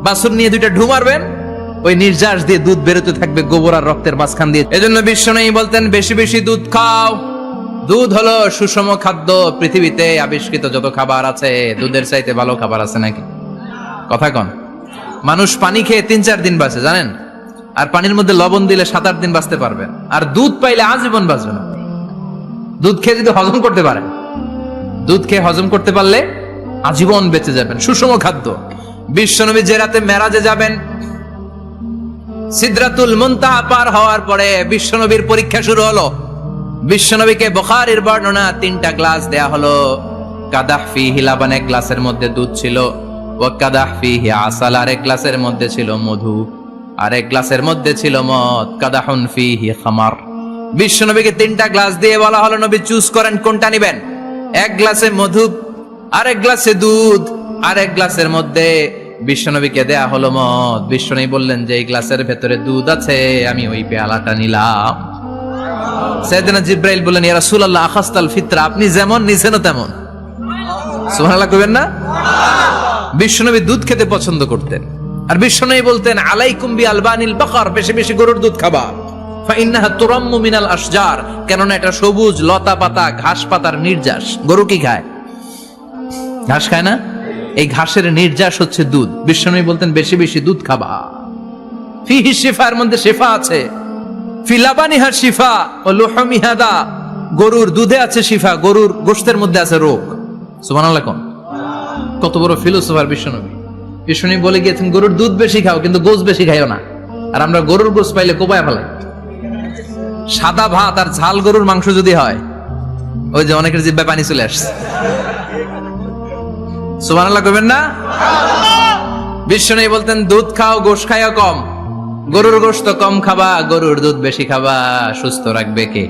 বাছুর নিয়ে দুইটা ঢু মারবেন, ওই নির্যাস দিয়ে দুধ বেরোতে থাকবে গোবর আর রক্তের মাঝখান দিয়ে। এজন্য বিশ্বনবী বলতেন বেশি বেশি দুধ খাও। দুধ হলো সুষম খাদ্য। পৃথিবীতে আবিষ্কৃত যত খাবার আছে, দুধের চাইতে ভালো খাবার আছে নাকি? কথা কন। মানুষ পানি খেয়ে 3-4 দিন বাঁচে জানেন, আর পানির মধ্যে লবণ দিলে 7-8 দিন বাঁচতে পারবেন। আর দুধ পাইলে আজীবন বাঁচবেন। দুধ খেয়ে যদি হজম করতে পারেন, দুধ খেয়ে হজম করতে পারলে আজীবন বেঁচে যাবেন। সুষম খাদ্য। বিশ্বনবী যে রাতে মেরাজে যাবেন, সিদরাতুল মুনতাহা পার হওয়ার পরে বিশ্বনবীর পরীক্ষা শুরু হলো। বিশ্বনবীকে বুখারীর বর্ণনা 3টা গ্লাস দেয়া হলো। কাদাহ ফিহি লাবান, এক গ্লাসের মধ্যে দুধ ছিল। ওয়া কাদাহ ফিহি আসাল, আরেক গ্লাসের মধ্যে ছিল মধু, আরেক গ্লাসের মধ্যে ছিল মদ। কাদাহুন ফিহি খামার। বিশ্বনবীকে 3টা গ্লাস দিয়ে বলা হলো নবী চুজ করেন কোনটা নেবেন। এক গ্লাসে মধু, আরেক গ্লাসে দুধ, আরেক গ্লাসের মধ্যে বিশ্বনবীকে দেয়া হলো মদ। বিশ্বনবী বললেন যে এই গ্লাসের ভেতরে দুধ আছে, আমি ওই পেয়ালাটা নিলাম। সাইয়েদনা জিব্রাইল বললেন, ইয়া রাসূলুল্লাহ আখাস্তাল ফিতরা, আপনি যেমন নিছেন তেমন। সুবহানাল্লাহ কইবেন না? বিশ্বনবী দুধ খেতে পছন্দ করতেন, আর বিশ্বনবী বলতেন আলাইকুম বি আলবানিল বাকার, বেশি বেশি গরুর দুধ খাবা, ফা ইন্নাহা তুরাম্মু মিনাল আশজার, কেননা এটা সবুজ লতা পাতা ঘাস পাতার নির্যাস। গরু কি খায়? ঘাস খায় না? এই ঘাসের নির্যাস হচ্ছে দুধ। বিশ্বনবী বলতেন বেশি বেশি দুধ খাবা। ফিহি শিফা, এর মধ্যে শিফা আছে। ফি লাবানিহা শিফা ওয়া লুহুমিহা দা, গরুর দুধে আছে শিফা, গরুর গোশতের মধ্যে আছে রোগ। সুবহানাল্লাহ কোন কত বড় ফিলোসোফার বিশ্বনবী। বিশ্বনবী বলে গিয়েছেন গরুর দুধ বেশি খাও, কিন্তু গোশ বেশি খাইও না। আর আমরা গরুর গোশ পাইলে কোপায় ফেলাই। সাদা ভাত আর ঝাল গরুর মাংস যদি হয়, ওই যে অনেকের জিহ্বায় পানি চলে আসছে। সুবহানাল্লাহ কইবেন না? বিশ্বনবী বলতেন দুধ খাও, গোশ খাইও কম। গরুর গোশত কম খাবা, গরুর দুধ বেশি খাবা, সুস্থ রাখবে কে?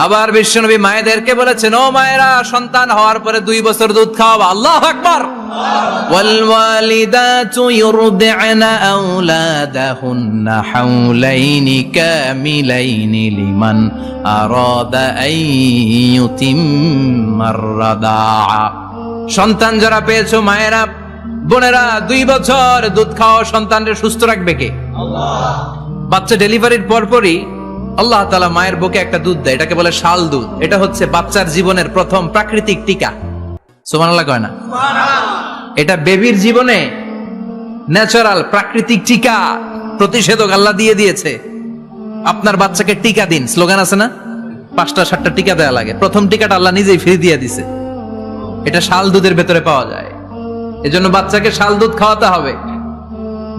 আবার বিশ্বনবী মায়েদেরকে বলেছেন, ও মায়েরা, সন্তান হওয়ার পরে 2 বছর দুধ খাওয়াবা। আল্লাহু আকবার। ওয়াল ওয়ালিদাতু ইউরদি'না আওলাদাহুন্না হাওলাইনি কামিলাইনি লিমান আরাদা আন ইউতিম্মার রাদা'a। সন্তান যারা পেয়েছো মায়েরা, বোনেরা, 2 বছর দুধ খাওয়া সন্তানকে সুস্থ রাখবে কে? আল্লাহ। বাচ্চা ডেলিভারির পরপরই আল্লাহ তাআলা মায়ের বুকে একটা দুধ দেয়, এটাকে বলে শাল দুধ। এটা হচ্ছে বাচ্চার জীবনের প্রথম প্রাকৃতিক টিকা। সুবহানাল্লাহ কয় না? সুবহানাল্লাহ। এটা বেবির জীবনে ন্যাচারাল প্রাকৃতিক টিকা, প্রতিষেধক আল্লাহ দিয়ে দিয়েছে। আপনার বাচ্চাকে টিকা দিন, স্লোগান আছে না? 5টা 7টা টিকা দেয়া লাগে, প্রথম টিকাটা আল্লাহ নিজেই ফ্রি দিয়ে দিছে। এটা শাল দুধের ভেতরে পাওয়া যায়। এজন্য বাচ্চাকে শাল দুধ খাওয়াতে হবে,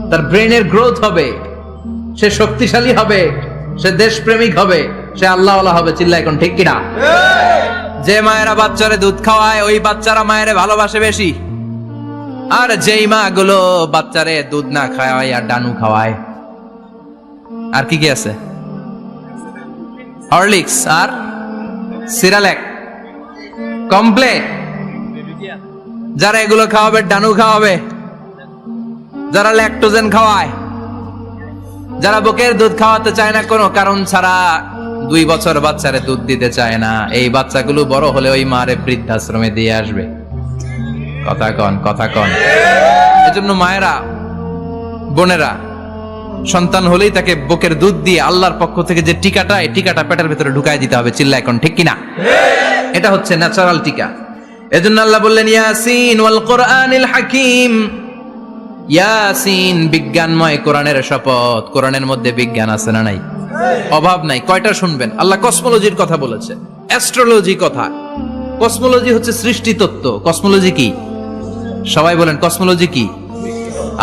তার ব্রেনের গ্রোথ হবে, সে শক্তিশালী হবে, সে দেশপ্রেমিক হবে, সে আল্লাহওয়ালা হবে। চিল্লা এখন ঠিক কিনা? যে মায়েরা বাচ্চারে দুধ খাওয়ায়, ওই বাচ্চারা মায়েরে ভালোবাসে বেশি। আর যেই মা গুলো বাচ্চারে দুধ না খাওয়ায় আর ডানু খাওয়ায়, আর কি কি আছে, হরলিক্স আর সিরালেক, কমপ্লেন, যারা এগুলো খাওয়াবে, ডানু খাওয়াবে, যারা ল্যাকটোজেন খাওয়ায়, যারা বুকের দুধ খাওয়াতে চায় না কোনো কারণ ছাড়া, 2 বছর বাচ্চারে দুধ দিতে চায় না, এই বাচ্চাগুলো বড় হলে ওই মারে বৃদ্ধাশ্রমে দিয়ে আসবে। কথা কন, কথা কন। এজন্য মায়েরা, বোনেরা, সন্তান হলেই তাকে বুকের দুধ দিয়ে আল্লাহর পক্ষ থেকে যে টিকাটা, এই টিকাটা পেটের ভিতরে ঢুকায় দিতে হবে। চিল্লা এখন ঠিক কিনা? এটা হচ্ছে ন্যাচারাল টিকা। এজন্য আল্লাহ বললেন ইয়াসিন ওয়াল কোরআনিল হাকিম। ইয়াসিন, বিজ্ঞানময় কোরআনের শপথ। কোরআনের মধ্যে বিজ্ঞান আছে না নাই? অভাব নাই। কয়টা শুনবেন? আল্লাহ কসমোলজির কথা বলেছে, অ্যাস্ট্রোলজি কথা। কসমোলজি হচ্ছে সৃষ্টি তত্ত্ব। কসমোলজি কি? সবাই বলেন কসমোলজি কি?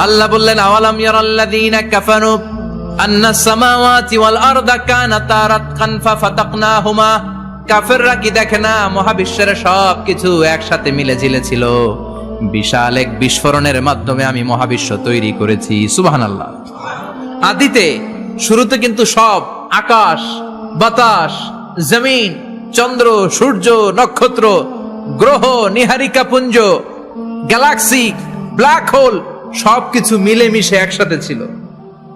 আল্লাহ বললেন আওয়ালাম ইয়ারাল্লাযীনা কাফারু আন্নাস সামাওয়াতি ওয়াল আরদা কানাতা রাতকান ফাফাতাকনাহুমা। কাফেররা কি দেখে না মহাবিশ্বের সব কিছু একসাথে মিলে ঝিলে ছিল, বিশাল এক বিস্ফোরণের মাধ্যমে আমি মহাবিশ্ব তৈরি করেছি। সুবহানাল্লাহ। আদিতে, শুরুতে কিন্তু সব আকাশ, বাতাস, জমিন, চন্দ্র, সূর্য, নক্ষত্র, গ্রহ, নিহারিকা পুঞ্জ, গ্যালাক্সি, ব্ল্যাক হোল, সবকিছু মিলেমিশে একসাথে ছিল।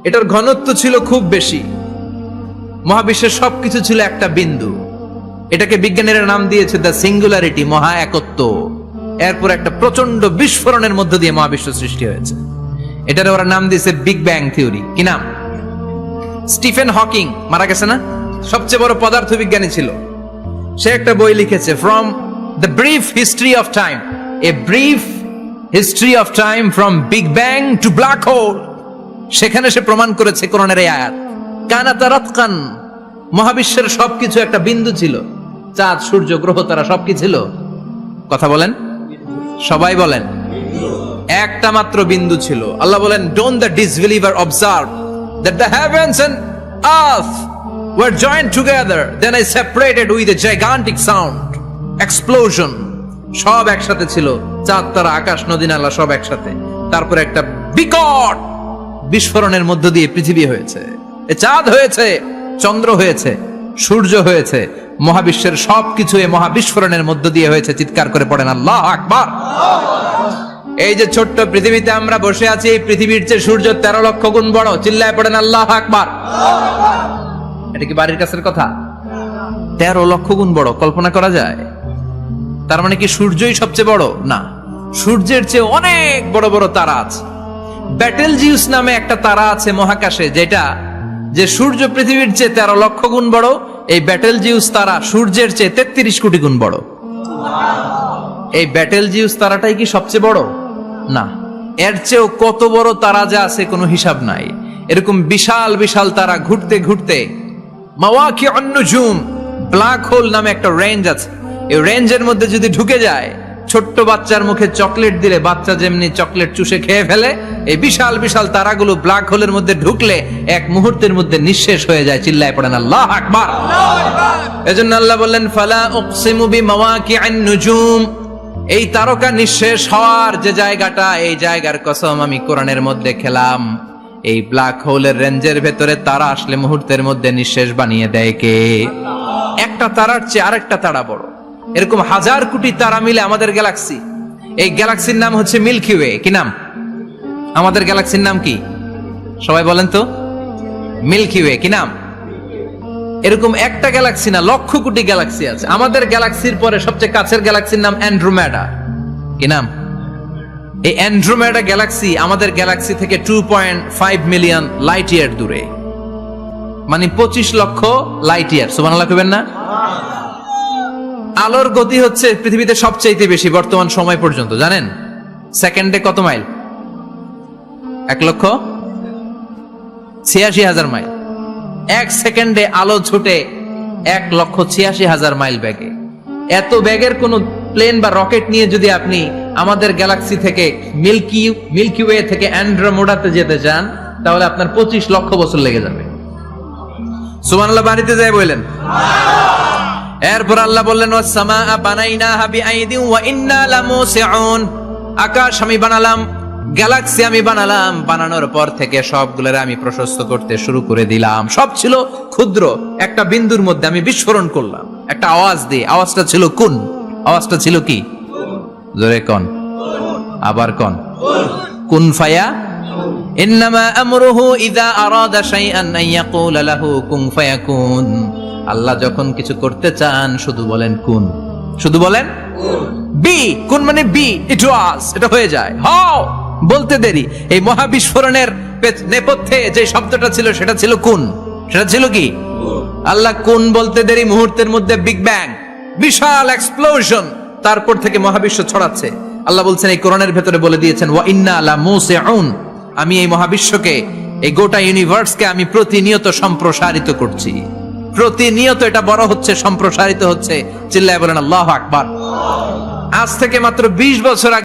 এটার ঘনত্ব ছিল খুব বেশি। মহাবিশ্বের সবকিছু ছিল একটা বিন্দু। এটাকে বিজ্ঞানীরা নাম দিয়েছে দ্য সিঙ্গুলারিটি, মহা একত্ব। এরপর একটা প্রচন্ড বিস্ফোরণের মধ্য দিয়ে মহাবিশ্ব সৃষ্টি হয়েছে। এটার ওরা নাম দিয়েছে বিগ ব্যাং থিওরি। কি নাম? স্টিফেন হকিং মারা গেছে না, সবচেয়ে বড় পদার্থবিজ্ঞানী ছিল। সে একটা বই লিখেছে, from the brief history of time, a brief history of time from big bang two black hole. সেখানে সে প্রমাণ করেছে কোরআনের এই আয়াত, কানাতা রাতকান, মহাবিশ্বের সবকিছু একটা বিন্দু ছিল। চাঁদ, সূর্য, গ্রহ, তারা সবকিছু ছিল। কথা বলেন, সবাই বলেন, একটা মাত্র বিন্দু ছিল। আল্লাহ বলেন, don't the disbeliever observe that the heavens and earth were joined together, then I separated with a gigantic sound, explosion. সব একসাথে ছিল, চাঁদ, তারা, আকাশ, নদী, নালা সব একসাথে। তারপর একটা বিকট বিস্ফোরণের মধ্য দিয়ে পৃথিবী হয়েছে, চাঁদ হয়েছে, চন্দ্র হয়েছে, সূর্য হয়েছে, মহাবিশ্বের সবকিছু এই মহাবিস্ফোরণের মধ্য দিয়ে হয়েছে। চিৎকার করে পড়েন আল্লাহু আকবার। এই যে ছোট্ট পৃথিবীতে আমরা বসে আছি, এই পৃথিবীর চেয়ে সূর্য 13 লক্ষ গুণ বড়। চিল্লায় পড়েন আল্লাহু আকবার। এটা কি বাড়ির কাছের কথা? 13 লক্ষ গুণ বড়, কল্পনা করা যায়? তার মানে কি সূর্যই সবচেয়ে বড়? না, সূর্যের চেয়ে অনেক বড় বড় তারা আছে। ব্যাটেলজিউস নামে একটা তারা আছে মহাকাশে, যেটা যে সূর্য পৃথিবীর চেয়ে 13 লক্ষ গুণ বড়। এই ব্যাটেলজিউস তারা সূর্যের চেয়ে 33 কোটি গুণ বড়। এই ব্যাটেলজিউস তারাটাই কি সবচেয়ে বড়? না, এর চেয়েও কত বড় তারা যা আছে কোনো হিসাব নাই। এরকম বিশাল বিশাল তারা ঘুরতে ঘুরতে মাওয়াকিউন নুজুম, ব্ল্যাক হোল নামে একটা রেঞ্জ আছে। এই রেঞ্জের মধ্যে যদি ঢুকে যায়, ছোট্ট বাচ্চার মুখে চকলেট দিলে বাচ্চা যেমনি চকলেট চুষে খেয়ে ফেলে, এই বিশাল বিশাল তারাগুলো ব্ল্যাক হোলের মধ্যে ঢুকলে এক মুহূর্তের মধ্যে নিঃশেষ হয়ে যায়। চিল্লায় পড়েন আল্লাহু আকবার। এজন্য আল্লাহ বললেন ফালা উকসিমু বিমাওয়াকিউন নুজুম, এই তারকা নিঃশেষ হওয়ার যে জায়গাটা, এই জায়গার কসম আমি কোরআনের মধ্যে খেলাম। এই ব্ল্যাক হোলের রেঞ্জের ভেতরে তারা আসলে মুহূর্তের মধ্যে নিঃশেষ বানিয়ে দেয় কে? একটা তারার চেয়ে আরেকটা তারা বড়। এরকম হাজার কোটি তারা মিলে আমাদের গ্যালাক্সি। এই গ্যালাক্সির নাম হচ্ছে মিল্কি ওয়ে। কি নাম? আমাদের গ্যালাক্সির নাম কি? সবাই বলেন তো। Milky way. কি নাম? এরকম একটা গ্যালাক্সি না, লক্ষ কোটি গ্যালাক্সি আছে। আমাদের গ্যালাক্সির পরে সবচেয়ে কাছের গ্যালাক্সির নাম অ্যান্ড্রোমেডা। কি নাম? এই অ্যান্ড্রোমেডা গ্যালাক্সি আমাদের গ্যালাক্সি থেকে 2.5 মিলিয়ন লাইট ইয়ার দূরে, মানে 25 লক্ষ লাইট ইয়ার। সুবহানাল্লাহ কইবেন না? আলোর গতি হচ্ছে পৃথিবীতে সবচেয়ে বেশি বর্তমান সময় পর্যন্ত, জানেন? সেকেন্ডে কত মাইল? 1,86,000 মাইল। এক সেকেন্ডে আলো ছুটে 1,86,000 মাইল বেগে। এত বেগের কোন প্লেন বা রকেট নিয়ে যদি আপনি আমাদের গ্যালাক্সি থেকে মিল্কি ওয়ে থেকে অ্যান্ড্রোমেডাতে যেতে চান, তাহলে আপনার 25 লক্ষ বছর লেগে যাবে। সুবহানাল্লাহ বাড়িতে যাই বললেন। এরপর আল্লাহ বললেন ওয়াস সামাআ বানাইনাহা বিআইদিন ওয়া ইন্না লামুসিউন, আকাশ আমি বানালাম, গ্যালাক্সি আমি বানালাম। বানানোর পর থেকে সবগুলোরে আমি প্রশস্ত করতে শুরু করে দিলাম। সব ছিল ক্ষুদ্র, একটা বিন্দুর মধ্যে আমি বিস্ফোরণ করলাম একটা আওয়াজ দিয়ে। আওয়াজটা ছিল কুন। আওয়াজটা ছিল কি? জোরে কোন, আবার কোন। কুন ফায়া ইন্নামা আমরুহু ইযা আরাদা শাইআন আন ইয়াকুলা লাহু কুন ফায়াকুন। আল্লাহ যখন কিছু করতে চান শুধু বলেন কুন, শুধু বলেন বি। কুন মানে বি, ইট ওয়াজ, এটা হয়ে যায়। হাও বলতে দেরি। এই মহাবিস্ফোরণের নেপথ্যে যে শব্দটা ছিল সেটা ছিল কুন। সেটা ছিল কি? আল্লাহ কুন বলতে দেরি, মুহূর্তের মধ্যে বিগ ব্যাং, বিশাল এক্সপ্লোশন, তারপর থেকে মহাবিশ্ব ছড়াচ্ছে। আল্লাহ বলছেন এই কোরআনের ভেতরে বলে দিয়েছেন ওয়া ইন্না লামুসিউন, আমি এই মহাবিশ্বকে, এই গোটা ইউনিভার্সকে আমি প্রতিনিয়ত সম্প্রসারিত করছি। প্রতিনিয়ত এটা বড় হচ্ছে, সম্প্রসারিত হচ্ছে। চিল্লায় বলেন আল্লাহু আকবার। আজ থেকে মাত্র 20 বছর আগে